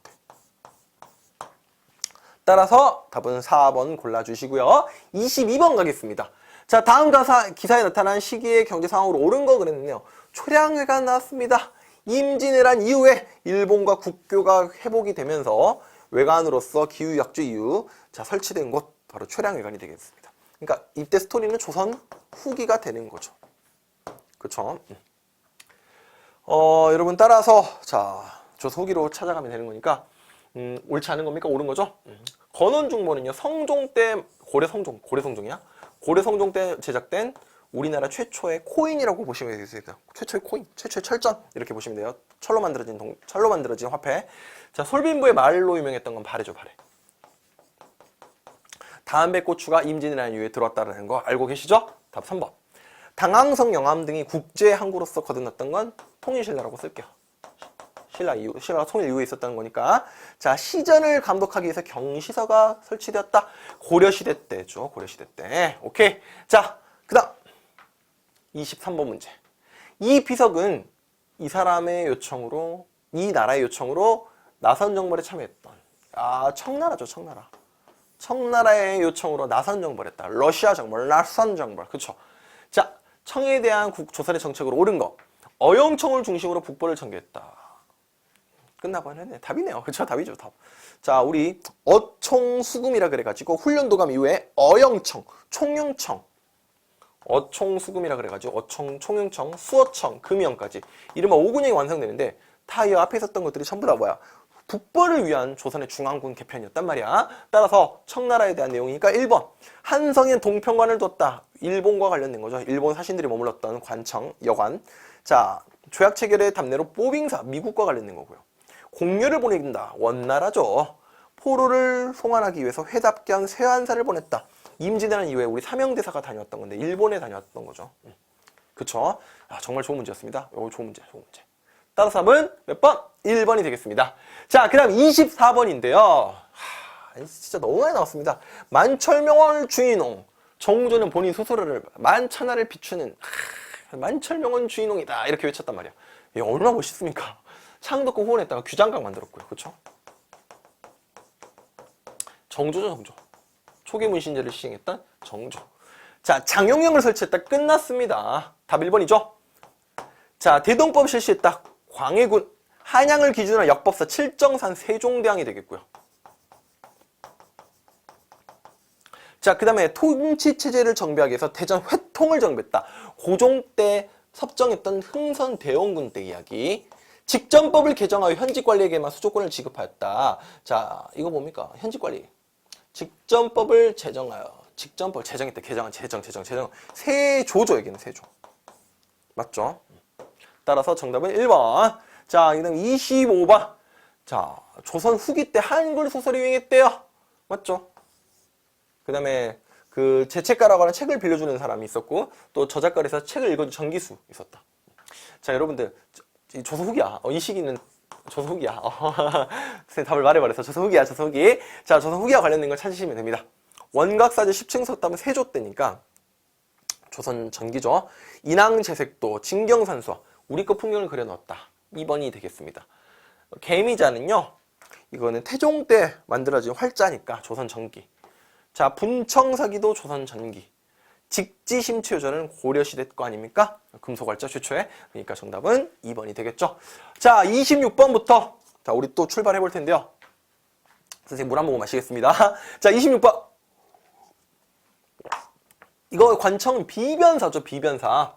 따라서 답은 4번 골라주시고요. 22번 가겠습니다. 자, 다음 기사에 나타난 시기의 경제 상황으로 옳은 거 그랬네요. 초량회가 나왔습니다. 임진왜란 이후에 일본과 국교가 회복이 되면서 외관으로서 기후약주 이후 자 설치된 곳 바로 초량회관이 되겠습니다. 그러니까 이때 스토리는 조선 후기가 되는 거죠. 그렇죠? 여러분 따라서 자 조선 후기로 찾아가면 되는 거니까 옳지 않은 겁니까? 옳은 거죠? 건원중모는요 성종 때 고려성종이야? 고려성종 때 제작된 우리나라 최초의 코인이라고 보시면 되겠습니다. 최초의 코인, 최초의 철전 이렇게 보시면 돼요. 철로 만들어진 화폐. 자, 솔빈부의 말로 유명했던 건 발해죠, 발해. 담배고추가 임진왜란 이후에 들어왔다는 거 알고 계시죠? 답 3번. 당항성 영함 등이 국제 항구로서 거듭났던 건 통일신라라고 쓸게요. 신라가 통일 이후에 있었다는 거니까. 자, 시전을 감독하기 위해서 경시서가 설치되었다. 고려시대 때죠. 고려시대 때. 오케이. 자, 그 다음 23번 문제. 이 비석은 이 사람의 요청으로, 이 나라의 요청으로 나선정벌에 참여했던 청나라죠. 청나라. 청나라의 요청으로 나선정벌했다. 러시아 정벌, 나선정벌. 그쵸. 자, 청에 대한 조선의 정책으로 옳은 거. 어영청을 중심으로 북벌을 청구했다. 끝나버렸네. 답이네요. 그쵸? 답이죠. 답. 자, 우리 어총수금이라 그래가지고 훈련도감 이후에 어영청, 총영청, 어총수금이라 그래가지고 어총, 총영청, 수어청, 금영까지 이른바 5군영이 완성되는데 다 이 앞에 있었던 것들이 전부 다 뭐야? 북벌을 위한 조선의 중앙군 개편이었단 말이야. 따라서 청나라에 대한 내용이니까 1번 한성엔 동평관을 뒀다. 일본과 관련된 거죠. 일본 사신들이 머물렀던 관청, 여관. 자, 조약 체결의 답례로 뽀빙사, 미국과 관련된 거고요. 공료를 보낸다. 원나라죠. 포로를 송환하기 위해서 회답경 세환사를 보냈다. 임진왜란 이후에 우리 삼형대사가 다녀왔던 건데 일본에 다녀왔던 거죠. 그쵸? 정말 좋은 문제였습니다. 이거 좋은 문제, 좋은 문제. 따라서 답은 몇 번? 1번이 되겠습니다. 자, 그 다음 24번인데요. 진짜 너무 많이 나왔습니다. 만철명원 주인홍. 정조는 본인 스스로를 만천하를 비추는 만철명원 주인홍이다. 이렇게 외쳤단 말이야. 이게 얼마나 멋있습니까? 창덕궁 후원했다가 규장각 만들었고요. 그쵸? 정조죠, 정조. 초기 문신제를 시행했던 정조. 자, 장용령을 설치했다. 끝났습니다. 답 1번이죠? 자, 대동법 실시했다. 광해군. 한양을 기준으로 한 역법사 칠정산 세종대왕이 되겠고요. 자, 그 다음에 통치체제를 정비하기 위해서 대전 회통을 정비했다. 고종 때 섭정했던 흥선대원군 때 이야기. 직전법을 개정하여 현직관리에게만 수조권을 지급하였다. 자, 이거 뭡니까? 현직관리. 직전법을 제정하여. 직전법 제정했다. 개정한 제정. 세조죠, 여기는 세조. 맞죠? 따라서 정답은 1번. 자, 그 다음 25번. 자, 조선 후기 때 한글 소설이 유행했대요. 맞죠? 그 다음에 그 제책가라고 하는 책을 빌려주는 사람이 있었고, 또 저작거리에서 책을 읽어준 전기수 있었다. 자, 여러분들, 조선 후기야. 이 시기는 조선 후기야. 선생님 답을 말해버려서 조선 후기야, 조선 후기. 자, 조선 후기와 관련된 걸 찾으시면 됩니다. 원각사제 10층석 답은 세조 때니까 조선 전기죠. 인왕제색도, 진경산수와 우리 거 풍경을 그려넣었다. 2번이 되겠습니다. 개미자는요, 이거는 태종 때 만들어진 활자니까 조선 전기. 자, 분청사기도 조선 전기. 직지심체요전은 고려시대 거 아닙니까? 금속활자 최초에. 그러니까 정답은 2번이 되겠죠. 자, 26번부터 자, 우리 또 출발해 볼 텐데요. 선생님 물 한 모금 마시겠습니다. 자, 26번. 이거 관청은 비변사죠, 비변사.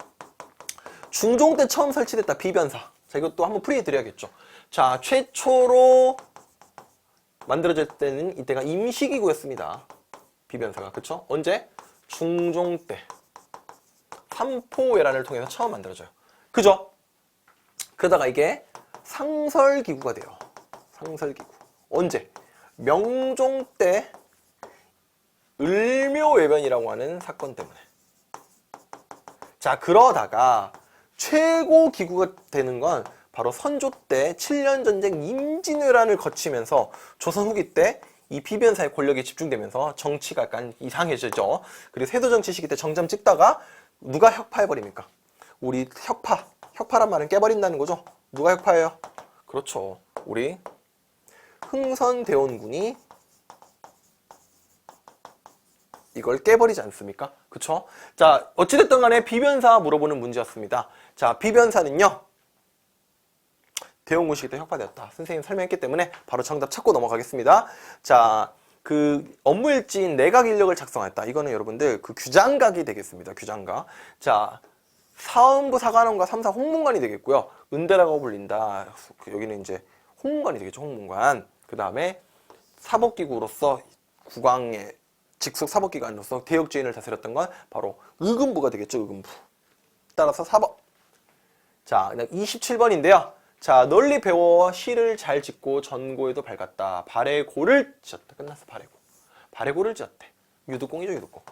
중종 때 처음 설치됐다, 비변사. 자, 이것도 한번 풀이해 드려야겠죠. 자, 최초로 만들어질 때는 이때가 임시기구였습니다. 비변사가. 그쵸? 언제? 중종 때 삼포회란을 통해서 처음 만들어져요. 그죠? 그러다가 이게 상설기구가 돼요. 상설기구. 언제? 명종 때 을묘외변이라고 하는 사건 때문에. 자, 그러다가 최고 기구가 되는 건 바로 선조 때 7년 전쟁 임진왜란을 거치면서 조선 후기 때 이 비변사의 권력이 집중되면서 정치가 약간 이상해지죠. 그리고 세도 정치 시기 때 정점 찍다가 누가 혁파해버립니까? 우리 혁파란 말은 깨버린다는 거죠. 누가 혁파해요? 그렇죠. 우리 흥선대원군이 이걸 깨버리지 않습니까? 그쵸? 자, 어찌됐든 간에 비변사 물어보는 문제였습니다. 자, 비변사는요, 대원군 시기 때 혁파되었다. 선생님 설명했기 때문에 바로 정답 찾고 넘어가겠습니다. 자, 그 업무일지인 내각 인력을 작성했다. 이거는 여러분들 그 규장각이 되겠습니다. 규장각. 자, 사헌부 사관원과 3사 홍문관이 되겠고요. 은대라고 불린다. 여기는 이제 홍문관이 되겠죠. 홍문관. 그 다음에 사법기구로서 국왕의 직속 사법기관으로서 대역주인을 다스렸던 건 바로 의금부가 되겠죠. 의금부. 따라서 사법. 자, 27번인데요. 자, 널리 배워 시를 잘 짓고 전고에도 밝았다. 발해고를 지었다. 끝났어. 발해고. 발해고를 지었대. 유득공이죠. 유득공.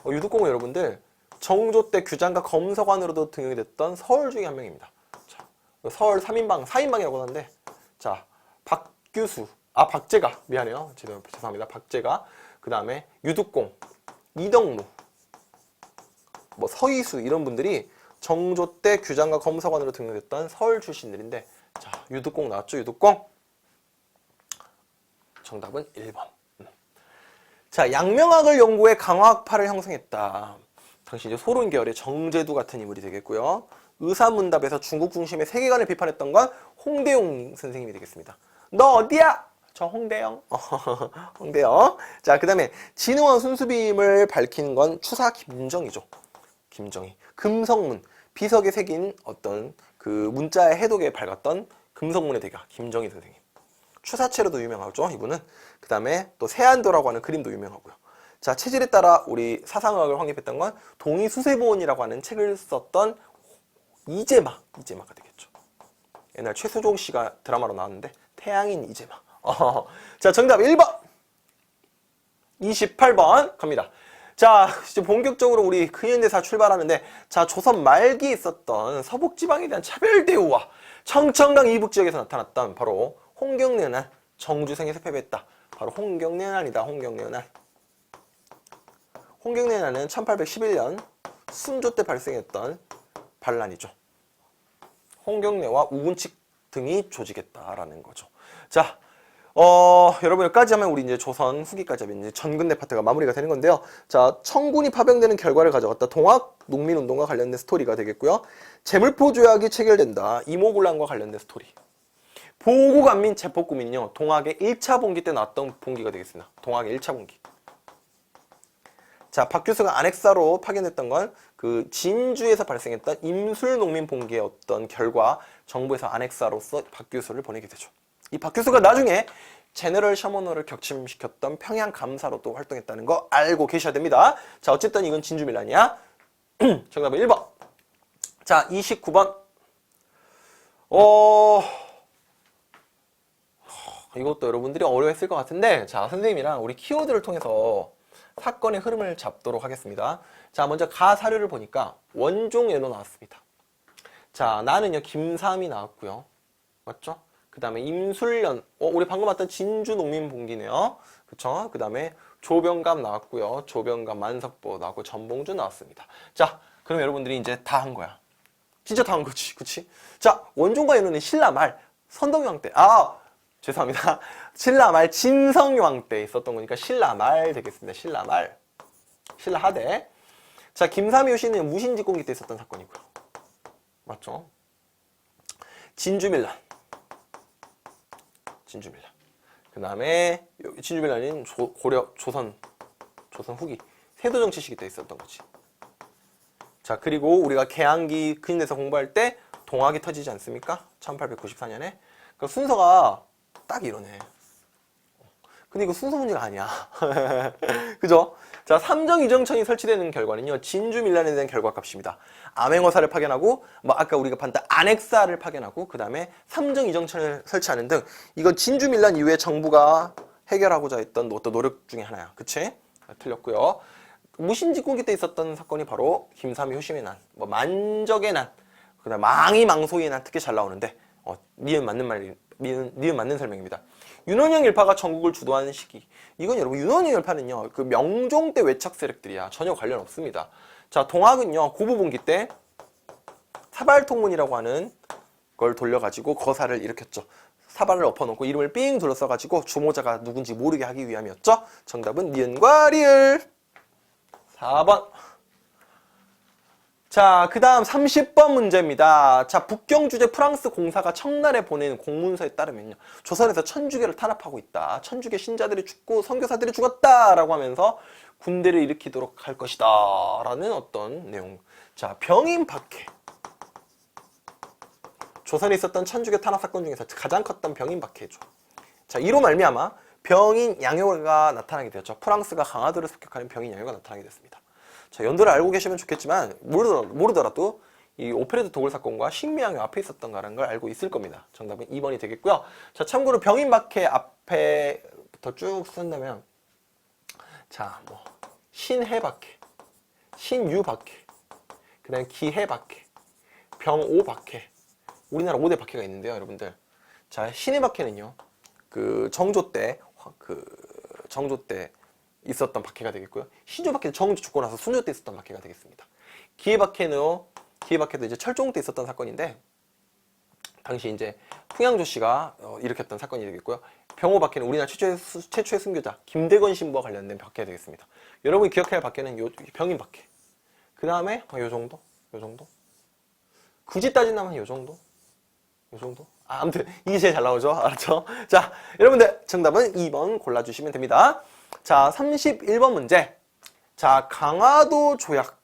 유득공은 여러분들 정조 때 규장과 검서관으로도 등용이 됐던 서울 중에 한 명입니다. 자, 서울 3인방, 4인방이라고 하는데, 자, 박규수, 박재가, 미안해요. 죄송합니다. 박재가, 그 다음에 유득공, 이덕무, 뭐 서희수 이런 분들이 정조 때 규장과 검서관으로 등용됐던 서울 출신들인데, 자, 유득공 나왔죠? 유득공. 정답은 1번. 자, 양명학을 연구해 강화학파를 형성했다. 당시 이제 소론 계열의 정제두 같은 인물이 되겠고요. 의사문답에서 중국 중심의 세계관을 비판했던 건 홍대용 선생님이 되겠습니다. 너 어디야? 저 홍대영. 홍대영. 자, 그 다음에 진흥원 순수비임을 밝힌 건 추사 김정희죠. 김정희. 금성문. 비석에 새긴 어떤 그 문자의 해독에 밝았던 금성문의 대가 김정희 선생님. 추사체로도 유명하죠, 이분은. 그 다음에 또 세안도라고 하는 그림도 유명하고요. 자, 체질에 따라 우리 사상학을 확립했던 건 동의수세보원이라고 하는 책을 썼던 이재마가 되겠죠. 옛날 최수종 씨가 드라마로 나왔는데 태양인 이재마. 자, 정답 1번. 28번 갑니다. 자, 이제 본격적으로 우리 근현대사 출발하는데, 자, 조선 말기에 있었던 서북지방에 대한 차별 대우와 청천강 이북 지역에서 나타났던 바로 홍경련한 정주생에서 패배했다. 바로 홍경련한이다. 홍경련한. 홍경련한은 1811년 순조 때 발생했던 반란이죠. 홍경래와 우군칙 등이 조직했다라는 거죠. 자, 여러분 여기까지 하면 우리 이제 조선 후기까지 하면 이제 전근대 파트가 마무리가 되는 건데요. 자, 청군이 파병되는 결과를 가져갔다. 동학 농민운동과 관련된 스토리가 되겠고요. 재물포 조약이 체결된다. 이모군란과 관련된 스토리. 보고간민 체포구민요. 동학의 1차 봉기 때 나왔던 봉기가 되겠습니다. 동학의 1차 봉기. 자, 박규수가 안핵사로 파견됐던 건 그 진주에서 발생했던 임술 농민 봉기의 어떤 결과 정부에서 안핵사로서 박규수를 보내게 되죠. 이 박규수가 나중에 제너럴 셔먼호를 격침시켰던 평양 감사로 또 활동했다는 거 알고 계셔야 됩니다. 자, 어쨌든 이건 진주밀란이야. 정답은 1번. 자, 29번. 이것도 여러분들이 어려워했을 것 같은데, 자, 선생님이랑 우리 키워드를 통해서 사건의 흐름을 잡도록 하겠습니다. 자, 먼저 가사료를 보니까 원종예로 나왔습니다. 자, 나는요 김삼이 나왔고요. 맞죠? 그 다음에 임술련, 우리 방금 봤던 진주농민봉기네요. 그쵸? 그 다음에 조병감 나왔고요. 조병감 만석보 나왔고 전봉주 나왔습니다. 자, 그럼 여러분들이 이제 다 한 거야. 진짜 다 한 거지. 그치? 자, 원종과 연호는 신라말 선동왕 때, 죄송합니다. 신라말 진성왕 때 있었던 거니까 신라말 되겠습니다. 신라말. 신라하대. 자, 김삼이 씨는 무신직공기 때 있었던 사건이고요. 맞죠? 진주밀란. 그 다음에 진주밀란은 고려, 조선 후기 세도정치 시기 때 있었던 거지. 자, 그리고 우리가 개항기 근인대사 공부할 때 동학이 터지지 않습니까? 1894년에. 그 순서가 딱 이러네. 근데 이거 순서 문제가 아니야. 그죠? 자, 삼정 유정천이 설치되는 결과는요, 진주 밀란에 대한 결과값입니다. 암행어사를 파견하고, 뭐 아까 우리가 봤던 안핵사를 파견하고, 그 다음에 삼정 유정천을 설치하는 등, 이건 진주 밀란 이후에 정부가 해결하고자 했던 어떤 노력 중에 하나야. 그치? 틀렸고요. 무신직공기 때 있었던 사건이 바로 김삼위 효심의 난, 뭐 만적의 난, 그 다음 망이 망소의 난 특히 잘 나오는데, 니은 맞는 말, 니은 맞는 설명입니다. 윤원영 일파가 전국을 주도하는 시기. 이건 여러분 윤원영 일파는요, 그 명종 때 외척 세력들이야. 전혀 관련 없습니다. 자, 동학은요, 고부분기 때 사발통문이라고 하는 걸 돌려가지고 거사를 일으켰죠. 사발을 엎어놓고 이름을 삥 둘러써가지고 주모자가 누군지 모르게 하기 위함이었죠. 정답은 니은과 리을. 4번. 자, 그 다음 30번 문제입니다. 자, 북경주재 프랑스 공사가 청나라에 보낸 공문서에 따르면요, 조선에서 천주교를 탄압하고 있다. 천주교 신자들이 죽고 선교사들이 죽었다라고 하면서 군대를 일으키도록 할 것이다 라는 어떤 내용. 자, 병인박해. 조선에 있었던 천주교 탄압 사건 중에서 가장 컸던 병인박해죠. 자, 이로 말미암아 병인 양효가 나타나게 되었죠. 프랑스가 강화도를 습격하는 병인 양효가 나타나게 됐습니다. 자, 연도를 알고 계시면 좋겠지만 모르더라도 이 오페레드 도굴 사건과 신미양요 앞에 있었던 거라는 걸 알고 있을 겁니다. 정답은 2번이 되겠고요. 자, 참고로 병인박해 앞에부터 쭉 쓴다면, 자, 뭐 신해박해, 신유박해, 그 다음에 기해박해, 병오박해, 우리나라 5대 박해가 있는데요, 여러분들. 자, 신해박해는요, 그 정조 때 있었던 박해가 되겠고요. 신조박해는 정조 죽고 나서 순조 때 있었던 박해가 되겠습니다. 기해박해도 이제 철종 때 있었던 사건인데, 당시 이제 풍양조 씨가 일으켰던 사건이 되겠고요. 병오박해는 우리나라 최초의 순교자 김대건 신부와 관련된 박해가 되겠습니다. 여러분이 기억해야 할 박해는 병인박해. 그 다음에 요 정도? 굳이 따진다면 요 정도? 아무튼 이게 제일 잘 나오죠. 알았죠? 자, 여러분들 정답은 2번 골라주시면 됩니다. 자, 31번 문제. 자, 강화도 조약.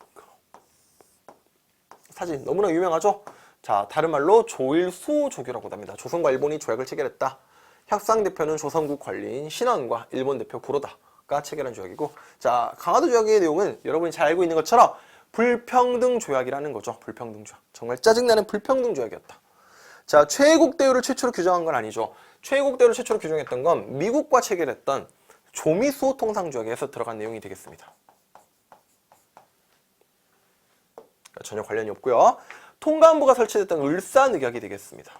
사진 너무나 유명하죠? 자, 다른 말로 조일수 조교라고도 합니다. 조선과 일본이 조약을 체결했다. 협상 대표는 조선국 관리인 신원과 일본 대표 구로다가 체결한 조약이고, 자, 강화도 조약의 내용은 여러분이 잘 알고 있는 것처럼 불평등 조약이라는 거죠. 불평등 조약. 정말 짜증나는 불평등 조약이었다. 자, 최애국 대우를 최초로 규정한 건 아니죠. 최애국 대우를 최초로 규정했던 건 미국과 체결했던 조미수호 통상조약에서 들어간 내용이 되겠습니다. 전혀 관련이 없고요. 통감부가 설치됐던 울산의학이 되겠습니다.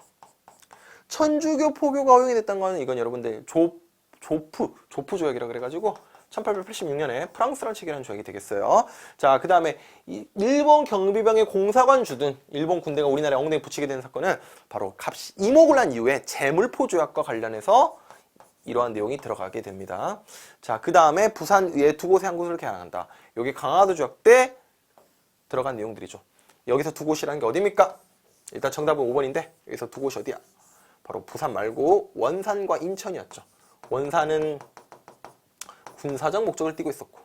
천주교 포교가 허용이 됐던 건 이건 여러분들 조프 조약이라고 그래가지고 1886년에 프랑스랑 체결한 조약이 되겠어요. 자, 그 다음에 일본 경비병의 공사관 주둔 일본 군대가 우리나라에 엉덩이 붙이게 되는 사건은 바로 이모군란 이후에 재물포 조약과 관련해서 이러한 내용이 들어가게 됩니다. 자, 그 다음에 부산의회 두 곳에 한 곳을 개항한다. 여기 강화도 조약 때 들어간 내용들이죠. 여기서 두 곳이라는 게 어디입니까? 일단 정답은 5번인데 여기서 두 곳이 어디야? 바로 부산 말고 원산과 인천이었죠. 원산은 군사적 목적을 띠고 있었고,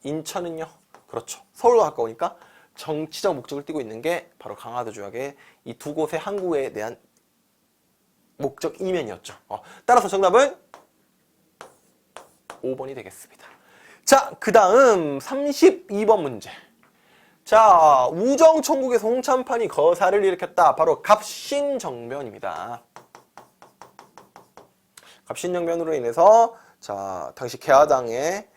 인천은요, 그렇죠, 서울과 가까우니까 정치적 목적을 띠고 있는 게 바로 강화도 조약의 이 두 곳의 항구에 대한 목적 이면이었죠. 따라서 정답은 5번이 되겠습니다. 자, 그 다음 32번 문제. 자, 우정총국에서 홍천판이 거사를 일으켰다. 바로 갑신정변입니다. 갑신정변으로 인해서, 자, 당시 개화당의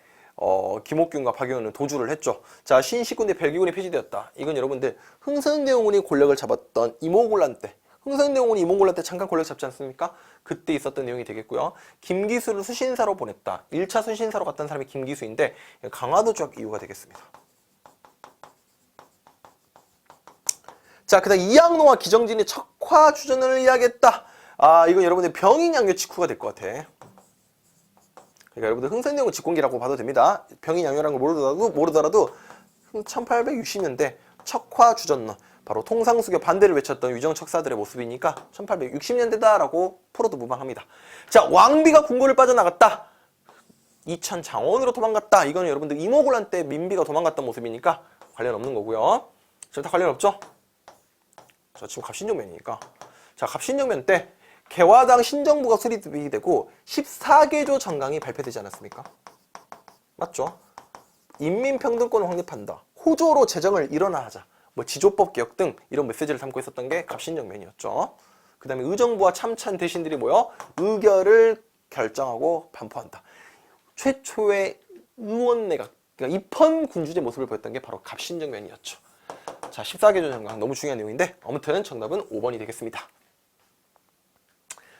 김옥균과 박용훈은 도주를 했죠. 자, 신식군대 별기군이 폐지되었다. 이건 여러분들 흥선대원군이 권력을 잡았던 이모곤란 때, 흥선대원군이 이모곤란 때 잠깐 권력 잡지 않습니까? 그때 있었던 내용이 되겠고요. 김기수를 수신사로 보냈다. 1차 수신사로 갔던 사람이 김기수인데 강화도 조약 이유가 되겠습니다. 자, 그 다음 이양로와 기정진이 척화 주전을 이야기했다. 아, 이건 여러분들 병인양요 직후가 될 것 같아. 그러니까 여러분들 흥선대원군 직공기라고 봐도 됩니다. 병인양요라는 걸 모르더라도 1860년대 척화 주전론, 바로 통상수교 반대를 외쳤던 위정척사들의 모습이니까 1860년대다라고 풀어도 무방합니다. 자, 왕비가 궁궐을 빠져나갔다. 이천 장원으로 도망갔다. 이거는 여러분들 이모곤란 때 민비가 도망갔던 모습이니까 관련 없는 거고요. 지금 다 관련 없죠? 자, 지금 갑신정변이니까. 자, 갑신정변 때 개화당 신정부가 수립이 되고 14개조 정강이 발표되지 않았습니까? 맞죠? 인민평등권을 확립한다. 호조로 재정을 일원화하자. 뭐 지조법 개혁 등 이런 메시지를 담고 있었던 게 갑신정변이었죠. 그 다음에 의정부와 참찬 대신들이 모여 의결을 결정하고 반포한다. 최초의 의원내각, 그러니까 입헌 군주제 모습을 보였던 게 바로 갑신정변이었죠. 자, 14개조 정강 너무 중요한 내용인데 아무튼 정답은 5번이 되겠습니다.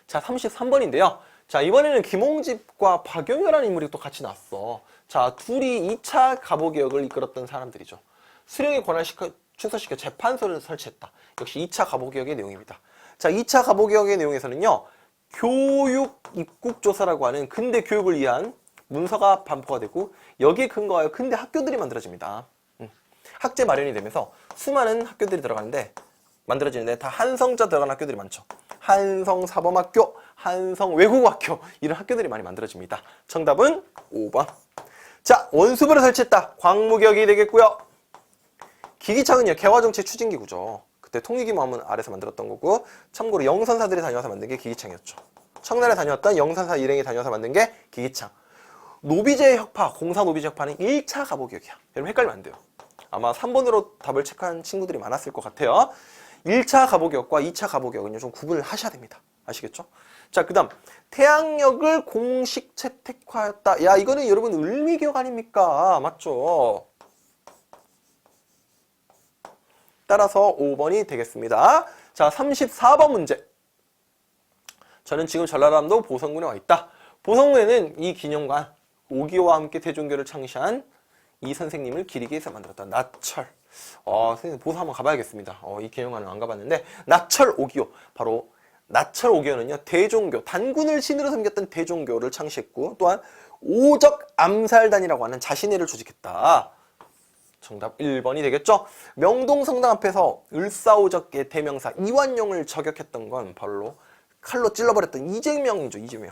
자, 33번인데요. 자, 이번에는 김홍집과 박용효라는 인물이 또 같이 나왔어. 자, 둘이 2차 갑오개혁을 이끌었던 사람들이죠. 수령의 권한을 축소시켜 재판소를 설치했다. 역시 2차 갑오개혁의 내용입니다. 자, 2차 갑오개혁의 내용에서는요. 교육 입국조사라고 하는 근대 교육을 위한 문서가 반포가 되고 여기에 근거하여 근대 학교들이 만들어집니다. 학제 마련이 되면서 수많은 학교들이 들어가는데 만들어지는데 다 한성자 들어간 학교들이 많죠. 한성사범학교, 한성외국어학교 이런 학교들이 많이 만들어집니다. 정답은 5번. 자, 원수부를 설치했다. 광무개혁이 되겠고요. 기기창은요. 개화정치 추진기구죠. 그때 통일기모함은 아래서 만들었던 거고 참고로 영선사들이 다녀와서 만든 게 기기창이었죠. 청나라에 다녀왔던 영선사 일행이 다녀와서 만든 게 기기창. 노비제 혁파, 공사 노비제 혁파는 1차 갑오개혁이야. 여러분 헷갈리면 안 돼요. 아마 3번으로 답을 체크한 친구들이 많았을 것 같아요. 1차 갑오개혁과 2차 갑오개혁은요, 좀 구분을 하셔야 됩니다. 아시겠죠? 자, 그 다음 태양역을 공식 채택화했다. 야, 이거는 여러분 을미개혁 아닙니까? 맞죠? 따라서 5번이 되겠습니다. 자, 34번 문제. 저는 지금 전라남도 보성군에 와 있다. 보성군에는 이 기념관, 오기오와 함께 대종교를 창시한 이 선생님을 기리기 위해서 만들었다. 나철. 선생님 보성 한번 가봐야겠습니다. 이 기념관은 안 가봤는데 나철 오기오. 바로 나철 오기오는요. 대종교, 단군을 신으로 섬겼던 대종교를 창시했고 또한 오적 암살단이라고 하는 자신회를 조직했다. 정답 1번이 되겠죠? 명동성당 앞에서 을사오적의 대명사 이완용을 저격했던 건 바로 칼로 찔러버렸던 이재명이죠. 이재명.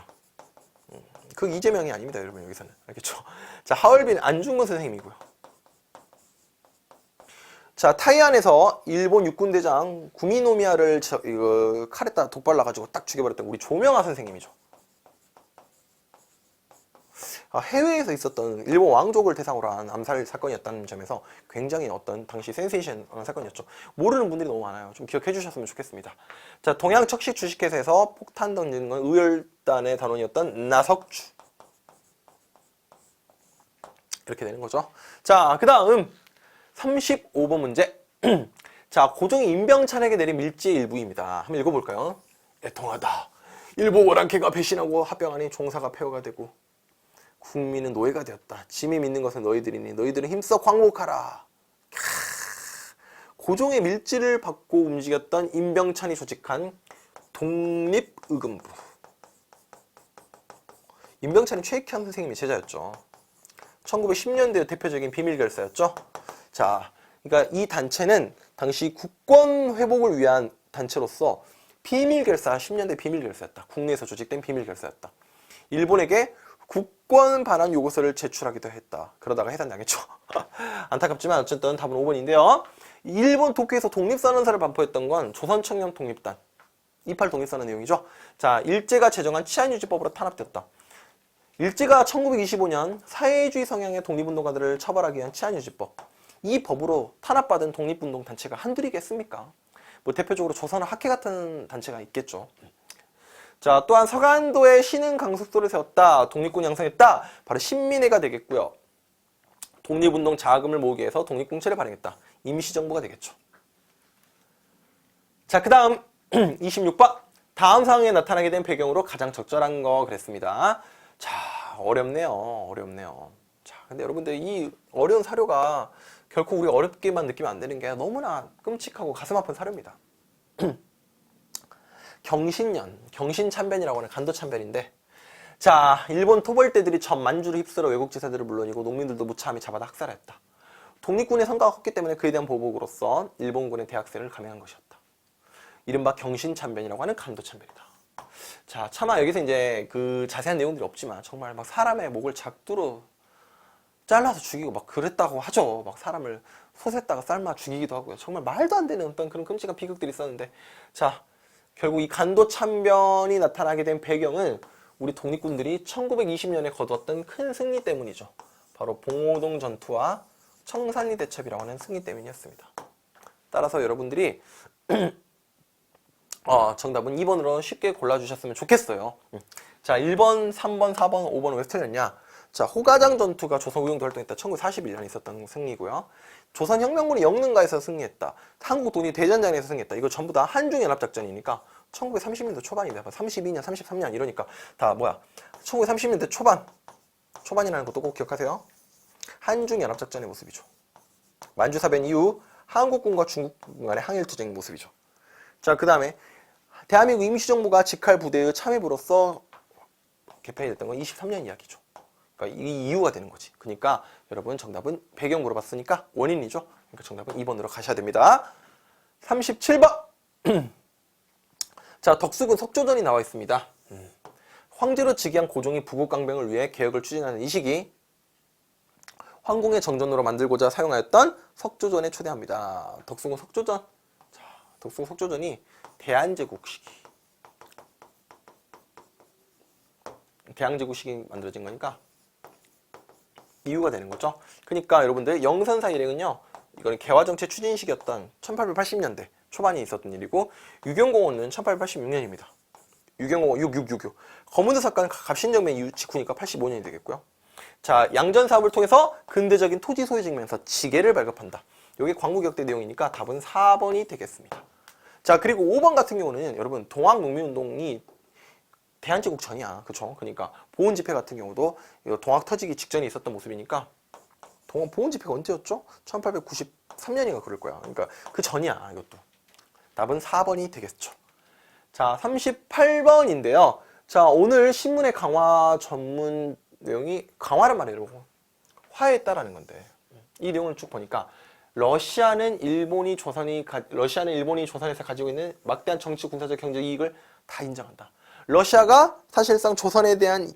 그 이재명이 아닙니다. 여러분 여기서는. 알겠죠? 자, 하얼빈 안중근 선생님이고요. 자, 타이안에서 일본 육군대장 구미노미야를 칼에다 독발라가지고 딱 죽여버렸던 우리 조명하 선생님이죠. 해외에서 있었던 일본 왕족을 대상으로 한 암살 사건이었다는 점에서 굉장히 어떤 당시 센세이션한 사건이었죠. 모르는 분들이 너무 많아요. 좀 기억해 주셨으면 좋겠습니다. 자, 동양척식 주식회사에서 폭탄 던지는 건 의열단의 단원이었던 나석주. 이렇게 되는 거죠. 자, 그 다음 35번 문제. 자, 고종이 임병찬에게 내린 밀지의 일부입니다. 한번 읽어볼까요? 애통하다. 일부 오랑캐가 배신하고 합병하니 종사가 폐허가 되고 국민은 노예가 되었다. 짐이 믿는 것은 너희들이니 너희들은 힘써 광복하라. 고종의 밀지를 받고 움직였던 임병찬이 조직한 독립의금부. 임병찬이 최익현 선생님의 제자였죠. 1910년대 대표적인 비밀결사였죠. 자, 그러니까 이 단체는 당시 국권 회복을 위한 단체로서 비밀결사, 10년대 비밀결사였다. 국내에서 조직된 비밀결사였다. 일본에게 국권 반환 요구서를 제출하기도 했다. 그러다가 해산당했죠. 안타깝지만 어쨌든 답은 5번인데요. 일본 도쿄에서 독립선언서를 반포했던 건 조선청년 독립단 28 독립선언 내용이죠. 자, 일제가 제정한 치안유지법으로 탄압되었다. 일제가 1925년 사회주의 성향의 독립운동가들을 처벌하기 위한 치안유지법, 이 법으로 탄압받은 독립운동 단체가 한둘이겠습니까? 뭐 대표적으로 조선 학회 같은 단체가 있겠죠. 자, 또한 서간도에 신흥 강습소를 세웠다. 독립군 양성했다. 바로 신민회가 되겠고요. 독립운동 자금을 모으기 위해서 독립공채를 발행했다. 임시정부가 되겠죠. 자, 그 다음 26번. 다음 상황에 나타나게 된 배경으로 가장 적절한 거 그랬습니다. 자, 어렵네요. 어렵네요. 자, 근데 여러분들 이 어려운 사료가 결코 우리 어렵게만 느끼면 안 되는 게 너무나 끔찍하고 가슴 아픈 사료입니다. 경신년, 경신참변이라고 하는 간도참변인데, 자, 일본 토벌대들이 전 만주를 휩쓸어 외국 지사들을 물론이고 농민들도 무참히 잡아다 학살했다. 독립군의 성과가 컸기 때문에 그에 대한 보복으로서 일본군의 대학살을 감행한 것이었다. 이른바 경신참변이라고 하는 간도참변이다. 자, 차마 여기서 이제 그 자세한 내용들이 없지만 정말 막 사람의 목을 작두로 잘라서 죽이고 막 그랬다고 하죠. 막 사람을 솥에다가 삶아 죽이기도 하고요. 정말 말도 안 되는 어떤 그런 끔찍한 비극들이 있었는데, 자, 결국 이 간도 참변이 나타나게 된 배경은 우리 독립군들이 1920년에 거두었던 큰 승리 때문이죠. 바로 봉오동 전투와 청산리 대첩이라고 하는 승리 때문이었습니다. 따라서 여러분들이 정답은 2번으로 쉽게 골라주셨으면 좋겠어요. 자, 1번, 3번, 4번, 5번은 왜 틀렸냐? 자, 호가장 전투가 조선 우영도 활동했다. 1941년에 있었던 승리고요. 조선혁명군이 영릉가에서 승리했다. 한국 독립 대전장에서 승리했다. 이거 전부 다 한중연합작전이니까 1930년대 초반이다. 32년, 33년 이러니까 다 1930년대 초반이라는 것도 꼭 기억하세요. 한중연합작전의 모습이죠. 만주사변 이후 한국군과 중국군 간의 항일투쟁의 모습이죠. 자, 그 다음에 대한민국 임시정부가 직할 부대의 참여부로서 개편이 됐던 건 23년 이야기죠. 그러니까 이 이유가 되는 거지. 그러니까 여러분 정답은 배경 물어봤으니까 원인이죠. 그러니까 정답은 2번으로 가셔야 됩니다. 37번. 자, 덕수군 석조전이 나와 있습니다. 황제로 즉위한 고종이 부국강병을 위해 개혁을 추진하는 이 시기 황궁의 정전으로 만들고자 사용하였던 석조전에 초대합니다. 덕수궁 석조전. 자, 덕수궁 석조전이 대한제국 시기. 대한제국 시기 만들어진 거니까 이유가 되는 거죠. 그러니까 여러분들 영선사 일행은요, 이거는 개화정책 추진 시기였던 1880년대 초반에 있었던 일이고, 유경공원은 1886년입니다. 유경공원 6666. 거문대 사건 갑신정변 이후 직후니까 85년이 되겠고요. 자, 양전 사업을 통해서 근대적인 토지 소유 증명서 지계를 발급한다. 이게 광무격대 내용이니까 답은 4번이 되겠습니다. 자, 그리고 5번 같은 경우는 여러분 동학농민운동이 대한제국 전이야. 그쵸? 그러니까 보훈집회 같은 경우도 동학 터지기 직전에 있었던 모습이니까 보훈집회가 언제였죠? 1893년인가 그럴 거야. 그러니까 그 전이야, 이것도. 답은 4번이 되겠죠. 자, 38번인데요. 자, 오늘 신문의 강화 전문 내용이 강화란 말이에요, 여러분. 화해했다라는 건데. 이 내용을 쭉 보니까 러시아는 일본이 조선에서 가지고 있는 막대한 정치, 군사적, 경제적 이익을 다 인정한다. 러시아가 사실상 조선에 대한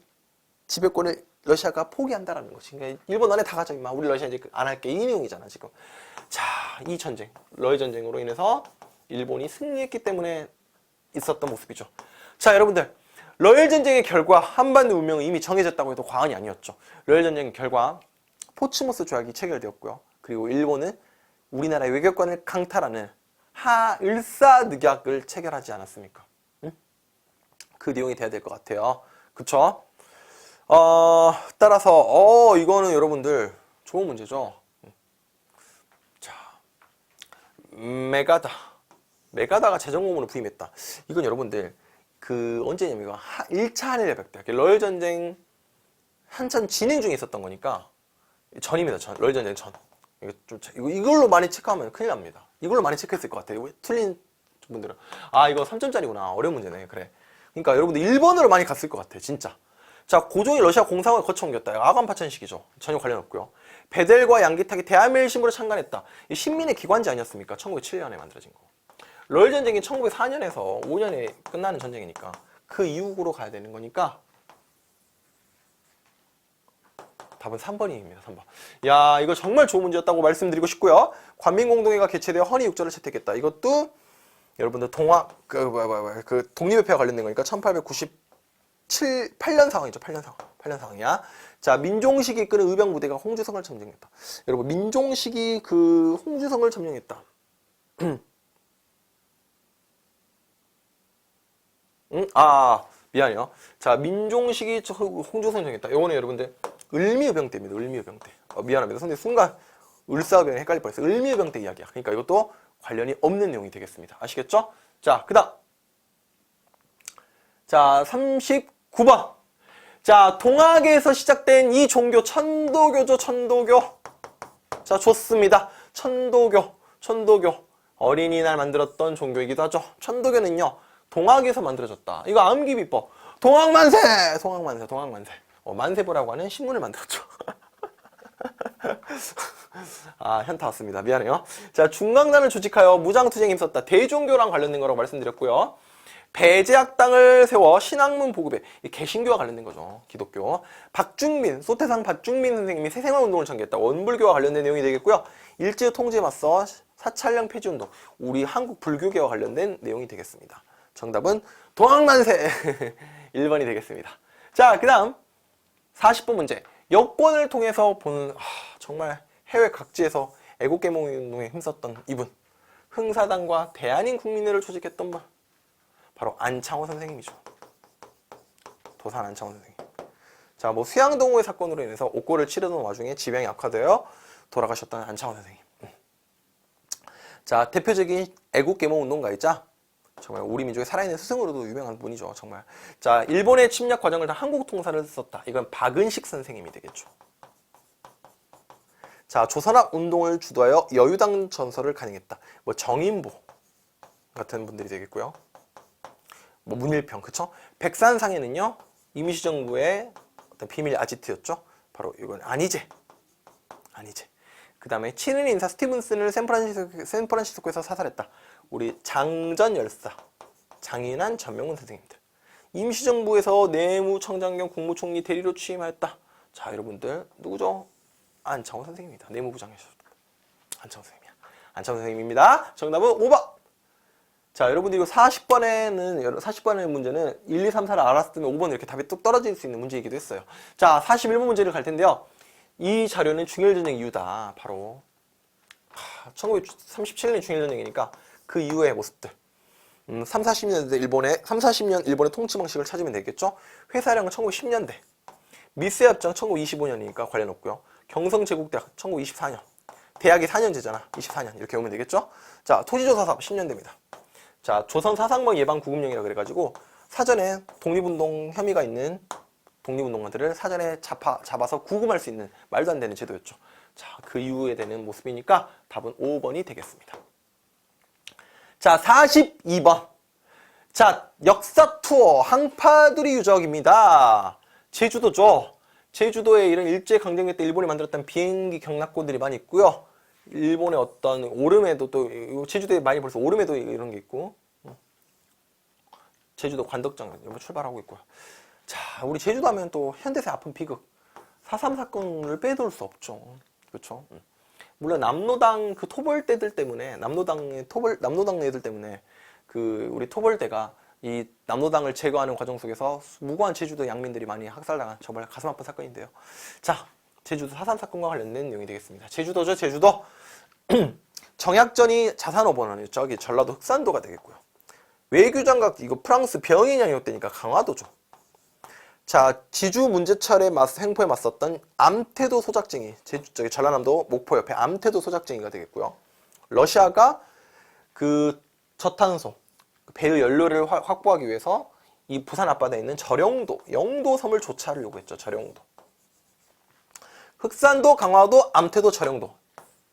지배권을 러시아가 포기한다라는 것이. 그러니까 일본 안에 다 가져 임마. 우리 러시아 이제 안 할게. 이 내용이잖아, 지금. 자, 이 전쟁, 러일 전쟁으로 인해서 일본이 승리했기 때문에 있었던 모습이죠. 자, 여러분들. 러일 전쟁의 결과 한반도 운명은 이미 정해졌다고 해도 과언이 아니었죠. 러일 전쟁의 결과 포츠모스 조약이 체결되었고요. 그리고 일본은 우리나라의 외교권을 강탈하는 하을사늑약을 체결하지 않았습니까? 응? 그 내용이 돼야 될 것 같아요. 그쵸? 따라서 이거는 여러분들 좋은 문제죠. 자, 메가다가 재정고문을 부임했다. 이건 여러분들 언제냐면 이거 1차 한일 협약 때 러일 전쟁 한참 진행 중에 있었던 거니까 전입니다. 러일 전쟁 전. 이걸로 많이 체크하면 큰일 납니다. 이걸로 많이 체크했을 것 같아요. 틀린 분들은 이거 3점짜리구나. 어려운 문제네. 그래. 그러니까 여러분들 1번으로 많이 갔을 것 같아. 진짜. 자, 고종이 러시아 공상을 거쳐 옮겼다. 아간파천식이죠. 전혀 관련 없고요. 베델과 양기탁이 대한민심으로 창간했다. 이 신민의 기관지 아니었습니까? 1907년에 만들어진 거. 러일 전쟁이 1904년에서 5년에 끝나는 전쟁이니까 그 이후로 가야 되는 거니까 답은 3번입니다. 3번. 야, 이거 정말 좋은 문제였다고 말씀드리고 싶고요. 관민공동회가 개최되어 헌의육조를 채택했다. 이것도 여러분들 독립협회와 관련된 거니까 1898년 상황이죠. 8년 상황이야. 자, 민종식이 이끄는 의병부대가 홍주성을 점령했다. 여러분, 민종식이 홍주성을 점령했다. 미안해요. 자, 민종식이 홍주성 점령했다. 요거는 여러분들 을미의병 때입니다. 을미의병 때. 미안합니다. 선생님 순간 을사의병 헷갈릴 뻔했어요. 을미의병 때 이야기야. 그러니까 이것도 관련이 없는 내용이 되겠습니다. 아시겠죠? 자, 그다음. 자, 39번. 자, 동학에서 시작된 이 종교 천도교죠. 천도교. 자, 좋습니다. 천도교. 어린이날 만들었던 종교이기도 하죠. 천도교는요, 동학에서 만들어졌다. 이거 암기비법. 동학만세. 만세보라고 하는 신문을 만들었죠. 현타 왔습니다. 미안해요. 자, 중강단을 조직하여 무장투쟁에 힘썼다. 대종교랑 관련된 거라고 말씀드렸고요. 배제학당을 세워 신학문 보급에, 개신교와 관련된 거죠. 기독교. 소태상 박중민 선생님이 새생활운동을 전개했다. 원불교와 관련된 내용이 되겠고요. 일제 통제에 맞서 사찰령 폐지운동, 우리 한국 불교계와 관련된 내용이 되겠습니다. 정답은 동학만세 1번이 되겠습니다. 자, 그 다음 40번 문제. 여권을 통해서 보는 정말 해외 각지에서 애국개몽운동에 힘썼던 이분, 흥사당과 대한인국민회를 조직했던 분, 바로 안창호 선생님이죠. 도산 안창호 선생님. 자, 뭐 수양동호회 사건으로 인해서 옥고를 치르던 와중에 지병이 악화되어 돌아가셨던 안창호 선생님. 자, 대표적인 애국개몽운동가이자 정말 우리 민족의 살아있는 스승으로도 유명한 분이죠. 정말. 자, 일본의 침략 과정을 다 한국 통사를 썼다. 이건 박은식 선생님이 되겠죠. 자, 조선학 운동을 주도하여 여유당 전설을 간행했다. 뭐 정인보 같은 분들이 되겠고요. 뭐 문일평, 그쵸? 백산상에는요, 임시정부의 어떤 비밀 아지트였죠. 바로 이건 안희제. 그 다음에 친일 인사 스티븐슨을 샌프란시스코에서 사살했다. 우리 장전 열사, 장인환 전명훈 선생님들. 임시정부에서 내무청장 겸 국무총리 대리로 취임하였다. 자, 여러분들 누구죠? 안창호 선생님입니다. 내무부장이셨다. 안창호 선생님이야. 안창호 선생님입니다. 정답은 5번. 자, 여러분들 이거 40번의 문제는 1, 2, 3, 4를 알았으면 5번 이렇게 답이 뚝 떨어질 수 있는 문제이기도 했어요. 자, 41번 문제를 갈 텐데요. 이 자료는 중일전쟁 이유다. 바로 1937년 중일전쟁이니까 그 이후의 모습들. 40년 일본의 통치 방식을 찾으면 되겠죠. 회사량은 1910년대. 미스협정 1925년이니까 관련 없고요. 경성제국대학 1924년. 대학이 4년제잖아. 24년 이렇게 오면 되겠죠. 자, 토지조사 사업 10년대입니다. 자, 조선 사상범 예방 구금령이라 그래가지고 사전에 독립운동 혐의가 있는 독립운동가들을 사전에 잡아서 구금할 수 있는 말도 안 되는 제도였죠. 자, 그 이후에 되는 모습이니까 답은 5번이 되겠습니다. 자, 42번. 자, 역사 투어 항파두리 유적입니다. 제주도죠. 제주도에 이런 일제강점기 때 일본이 만들었던 비행기 경납고들이 많이 있고요. 일본의 어떤 오름에도 또 제주도에 많이 벌써 오름에도 이런 게 있고, 제주도 관덕장 출발하고 있고요. 자, 우리 제주도 하면 또 현대사의 아픈 비극 4.3 사건을 빼둘 수 없죠. 그렇죠? 물론 남로당 그 토벌대들 때문에 남로당 애들 때문에 그 우리 토벌대가 이 남로당을 제거하는 과정 속에서 무고한 제주도 양민들이 많이 학살당한 정말 가슴 아픈 사건인데요. 자, 제주도 4.3 사건과 관련된 내용이 되겠습니다. 제주도죠, 제주도. 정약전이 자산어번은 저기 전라도 흑산도가 되겠고요. 외교장각 이거 프랑스 병인양이었다니까 강화도죠. 자, 지주 문제철의 횡포에 맞섰던 암태도 소작쟁이, 저기 전라남도 목포 옆에 암태도 소작쟁이가 되겠고요. 러시아가 그 저탄소, 배의 연료를 확보하기 위해서 이 부산 앞바다에 있는 저령도, 영도섬을 조차를 요구했죠. 저령도. 흑산도, 강화도, 암태도, 저령도.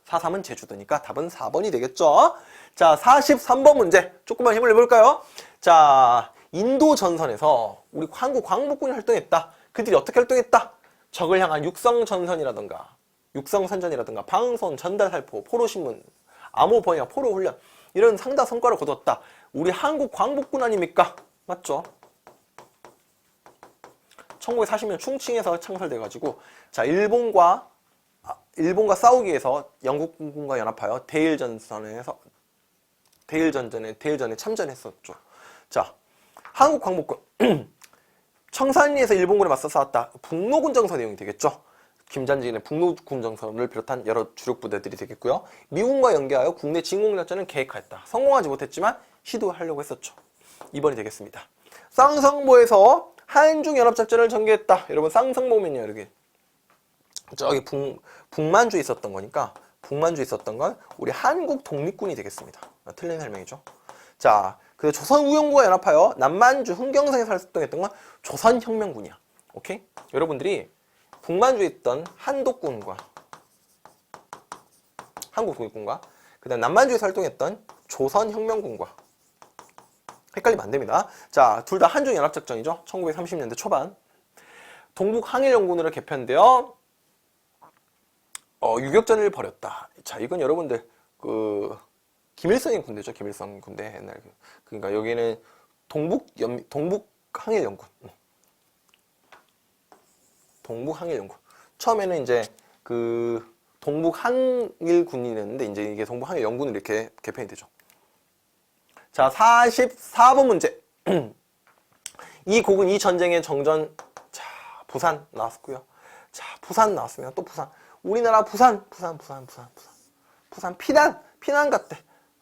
4.3은 제주도니까 답은 4번이 되겠죠. 자, 43번 문제. 조금만 힘을 내볼까요? 자, 인도 전선에서 우리 한국 광복군이 활동했다. 그들이 어떻게 활동했다? 적을 향한 육성전선이라든가 육성선전이라든가 방송, 전달살포, 포로신문, 암호 번역, 포로훈련 이런 상당 성과를 거뒀다. 우리 한국 광복군 아닙니까? 맞죠? 1940년 충칭에서 창설돼가지고 자, 일본과 싸우기 위해서 영국군과 연합하여 대일전전에 참전했었죠. 자, 한국 광복군 청산리에서 일본군에 맞서 싸웠다. 북로군 정서 내용이 되겠죠. 김잔진의 북로군 정서를 비롯한 여러 주력 부대들이 되겠고요. 미군과 연계하여 국내 진공작전을 계획하였다. 성공하지 못했지만 시도하려고 했었죠. 2번이 되겠습니다. 쌍성보에서 한중연합작전을 전개했다. 여러분 쌍성보면요, 여기 저기 북만주에 있었던 거니까 북만주에 있었던 건 우리 한국 독립군이 되겠습니다. 틀린 설명이죠. 자, 그 조선우영구가 연합하여 남만주 흥경성에서 활동했던 건 조선혁명군이야. 오케이? 여러분들이 북만주에 있던 한독군과 한국독립군과 그 다음 남만주에서 활동했던 조선혁명군과 헷갈리면 안 됩니다. 자, 둘 다 한중연합작전이죠. 1930년대 초반. 동북항일연군으로 개편되어 유격전을 벌였다. 자, 이건 여러분들 그 김일성의 군대죠. 김일성 군대 옛날 그러니까 여기는 동북항일연군. 동북항일연군. 처음에는 이제 그 동북항일군이 됐는데 이제 이게 동북항일연군으로 이렇게 개편이 되죠. 자, 44번 문제. 이 곡은 이 전쟁의 정전, 자, 부산 나왔고요. 자, 부산 나왔습니다. 또 부산. 우리나라 부산 피난 갔대.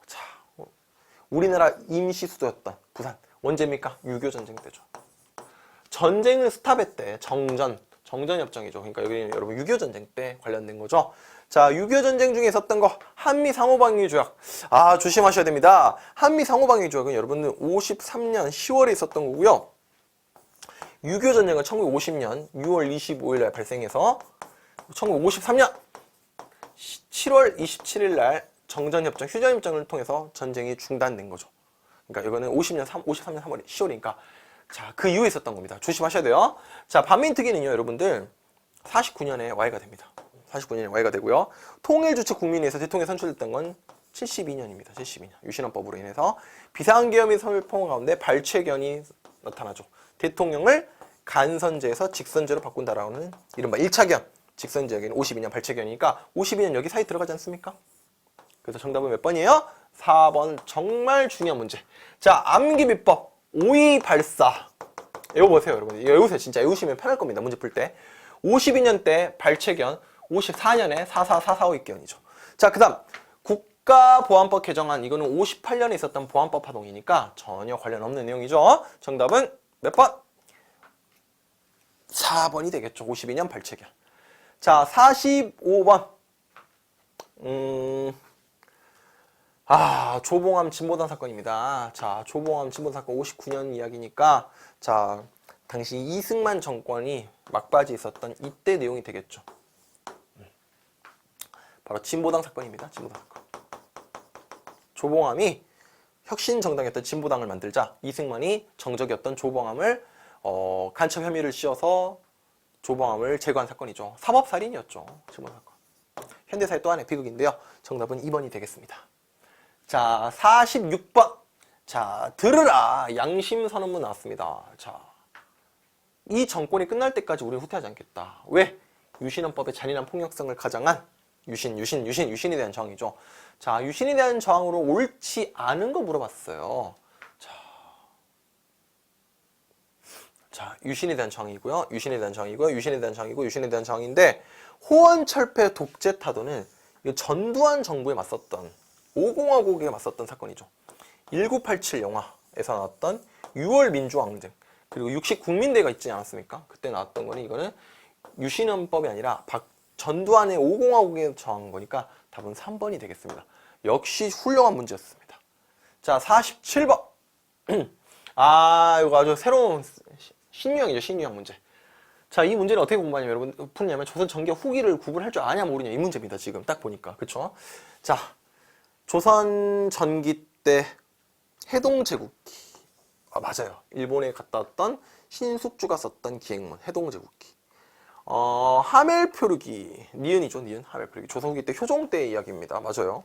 자, 우리나라 임시 수도였던 부산. 언제입니까? 6.25 전쟁 때죠. 전쟁을 스탑했대. 정전협정이죠. 그러니까 여기 여러분 6.25 전쟁 때 관련된 거죠. 자, 6.25 전쟁 중에 있었던 거 한미 상호방위 조약. 아, 조심하셔야 됩니다. 한미 상호방위 조약은 여러분들 53년 10월에 있었던 거고요. 6.25 전쟁은 1950년 6월 25일 날 발생해서 1953년 7월 27일 날 정전협정, 휴전협정을 통해서 전쟁이 중단된 거죠. 그러니까 이거는 53년 3월 10월이니까 자, 그 이후에 있었던 겁니다. 조심하셔야 돼요. 자, 반민특위는요, 여러분들 49년에 와해가 됩니다. 49년에 와해가 되고요. 통일주체 국민회에서 대통령이 선출됐던 건 72년입니다. 72년. 유신헌법으로 인해서 비상계엄이 선포한 가운데 발췌견이 나타나죠. 대통령을 간선제에서 직선제로 바꾼다라는 이른바 1차 견, 직선제에게는 52년 발췌견이니까 52년 여기 사이 들어가지 않습니까? 그래서 정답은 몇 번이에요? 4번. 정말 중요한 문제. 자, 암기비법 5위 발사. 이거 보세요, 여러분. 이거 외우세요. 진짜 외우시면 편할 겁니다. 문제 풀 때. 52년 때 발췌견, 54년에 44445 입견이죠. 자, 그 다음 국가보안법 개정안. 이거는 58년에 있었던 보안법 파동이니까 전혀 관련 없는 내용이죠. 정답은 몇 번? 4번이 되겠죠. 52년 발췌견. 자, 45번. 조봉암 진보당 사건입니다. 자, 조봉암 진보당 사건 59년 이야기니까, 자, 당시 이승만 정권이 막바지 있었던 이때 내용이 되겠죠. 바로 진보당 사건입니다. 진보당 사건. 조봉암이 혁신정당이었던 진보당을 만들자 이승만이 정적이었던 조봉암을 간첩 혐의를 씌워서 조봉암을 제거한 사건이죠. 사법살인이었죠. 진보당 사건. 현대사의 또 하나의 비극인데요. 정답은 2번이 되겠습니다. 자, 46번. 자, 들으라. 양심선언문 나왔습니다. 자, 이 정권이 끝날 때까지 우리는 후퇴하지 않겠다. 왜? 유신헌법의 잔인한 폭력성을 가장한 유신에 대한 저항이죠. 자, 유신에 대한 저항으로 옳지 않은 거 물어봤어요. 자, 유신에 대한 저항이고요. 유신에 대한 저항이고요. 유신에 대한 저항이고 유신에 대한 저항인데 호언철폐 독재 타도는 전두환 정부에 맞섰던 5공화국에 맞섰던 사건이죠. 1987 영화에서 나왔던 6월 민주항쟁 그리고 60 국민대회가 있지 않았습니까? 그때 나왔던 거는 이거는 유신헌법이 아니라 전두환의 5공화국에 저항한 거니까 답은 3번이 되겠습니다. 역시 훌륭한 문제였습니다. 자, 47번. 이거 아주 새로운 신유형이죠. 신유형 문제. 자, 이 문제는 어떻게 공부하냐면 여러분 푸느냐면 조선 전개 후기를 구분할 줄 아냐 모르냐 이 문제입니다. 지금 딱 보니까. 그쵸? 자, 조선 전기 때 해동제국기. 맞아요. 일본에 갔다 왔던 신숙주가 썼던 기행문 해동제국기. 하멜표르기. 니은이죠. 니은. 하멜표르기. 조선 후기 때 효종 때 이야기입니다. 맞아요.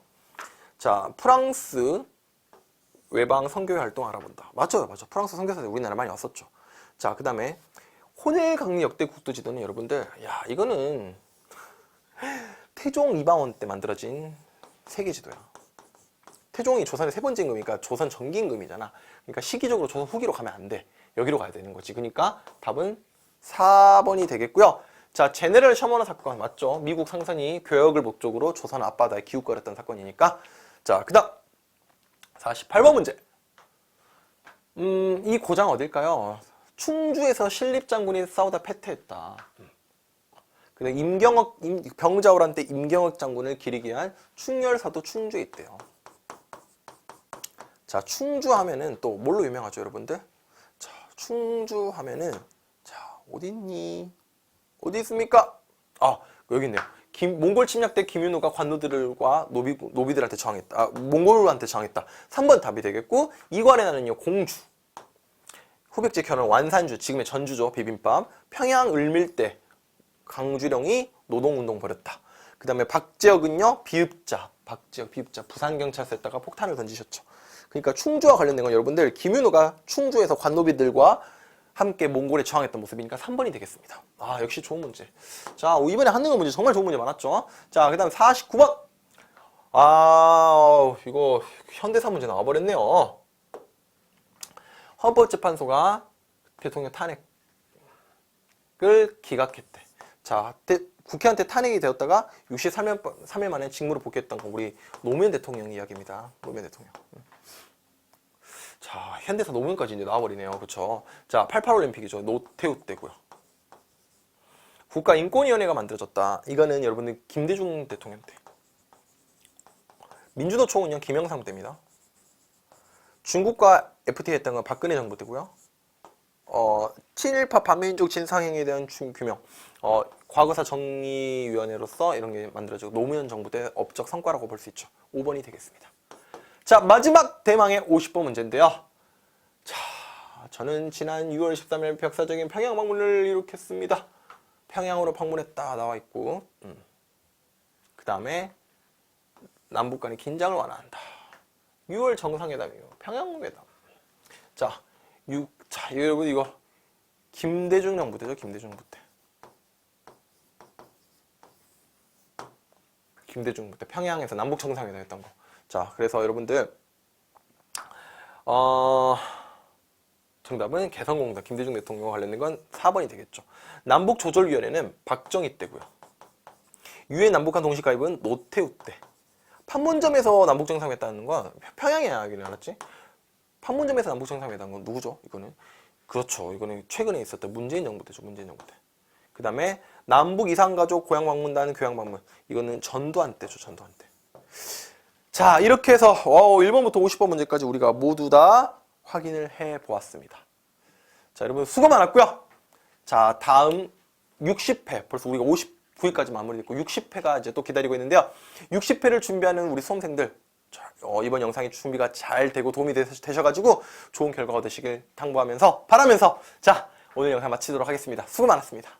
자, 프랑스 외방 선교회 활동 알아본다. 맞아요. 프랑스 선교사들 우리나라 많이 왔었죠. 자, 그 다음에 혼일강리 역대 국도지도는 여러분들, 야, 이거는 태종 이방원 때 만들어진 세계지도야. 태종이 조선의 세 번째 임금이니까 조선 전기 임금이잖아. 그러니까 시기적으로 조선 후기로 가면 안 돼. 여기로 가야 되는 거지. 그러니까 답은 4번이 되겠고요. 자, 제네럴 셔머너 사건 맞죠? 미국 상선이 교역을 목적으로 조선 앞바다에 기웃거렸던 사건이니까. 자, 그 다음 48번 문제. 이 고장 어딜까요? 충주에서 신립장군이 싸우다 패퇴했다. 근데 병자호란 때 임경옥 장군을 기리기 위한 충렬사도 충주에 있대요. 자, 충주 하면은 또 뭘로 유명하죠, 여러분들? 자, 충주 하면은, 자, 어딨니? 어디 있습니까? 여기 있네요. 몽골 침략 때 김윤호가 관노들과 노비들한테 저항했다. 몽골한테 저항했다. 3번 답이 되겠고, 이관에나는요, 공주. 후백제 견원 완산주, 지금의 전주죠, 비빔밥. 평양 을밀대, 강주령이 노동운동 벌였다. 그 다음에 박재혁은요, 비읍자, 부산경찰서에다가 폭탄을 던지셨죠. 그러니까 충주와 관련된 건 여러분들, 김윤호가 충주에서 관노비들과 함께 몽골에 저항했던 모습이니까 3번이 되겠습니다. 역시 좋은 문제. 자, 이번에 한능은 문제 정말 좋은 문제 많았죠. 자, 그 다음에 49번. 이거 현대사 문제 나와버렸네요. 헌법재판소가 대통령 탄핵을 기각했대. 자, 국회한테 탄핵이 되었다가 63일 만에 직무로 복귀했던 건 우리 노무현 대통령 이야기입니다. 노무현 대통령. 자, 현대사 노무현까지 이제 나와버리네요. 그쵸? 자, 88올림픽이죠. 노태우 때고요. 국가인권위원회가 만들어졌다. 이거는 여러분들 김대중 대통령 때. 민주노 총은요, 김영삼 때입니다. 중국과 FTA 했던 건 박근혜 정부 때고요. 친일파 반민족 진상행위에 대한 규명. 과거사 정의위원회로서 이런 게 만들어지고 노무현 정부 때 업적 성과라고 볼 수 있죠. 5번이 되겠습니다. 자, 마지막 대망의 50번 문제인데요. 자, 저는 지난 6월 13일 벽사적인 평양 방문을 이룩했습니다. 평양으로 방문했다 나와 있고, 그 다음에 남북 간의 긴장을 완화한다. 6월 정상회담이요. 평양회담. 자, 여러분 이거 김대중 정부 때죠. 김대중 정부 때. 김대중 정부 때 평양에서 남북 정상회담 했던 거. 자, 그래서 여러분들 정답은 개성공단 김대중 대통령과 관련된 건 4번이 되겠죠. 남북조절위원회는 박정희 때고요. 유엔 남북한 동시가입은 노태우 때. 판문점에서 남북정상회담했다는 건 평양에 하기는 알았지? 판문점에서 남북정상회담한 건 누구죠? 이거는 그렇죠. 이거는 최근에 있었던 문재인 정부 때죠. 문재인 정부 때. 그 다음에 남북 이산가족 고향 방문단 교양 방문. 이거는 전두환 때죠. 전두환 때. 자, 이렇게 해서 1번부터 50번 문제까지 우리가 모두 다 확인을 해 보았습니다. 자, 여러분 수고 많았고요. 자, 다음 60회. 벌써 우리가 59회까지 마무리됐고 60회가 이제 또 기다리고 있는데요. 60회를 준비하는 우리 수험생들 이번 영상이 준비가 잘 되고 도움이 되셔가지고 좋은 결과가 되시길 바라면서 자, 오늘 영상 마치도록 하겠습니다. 수고 많았습니다.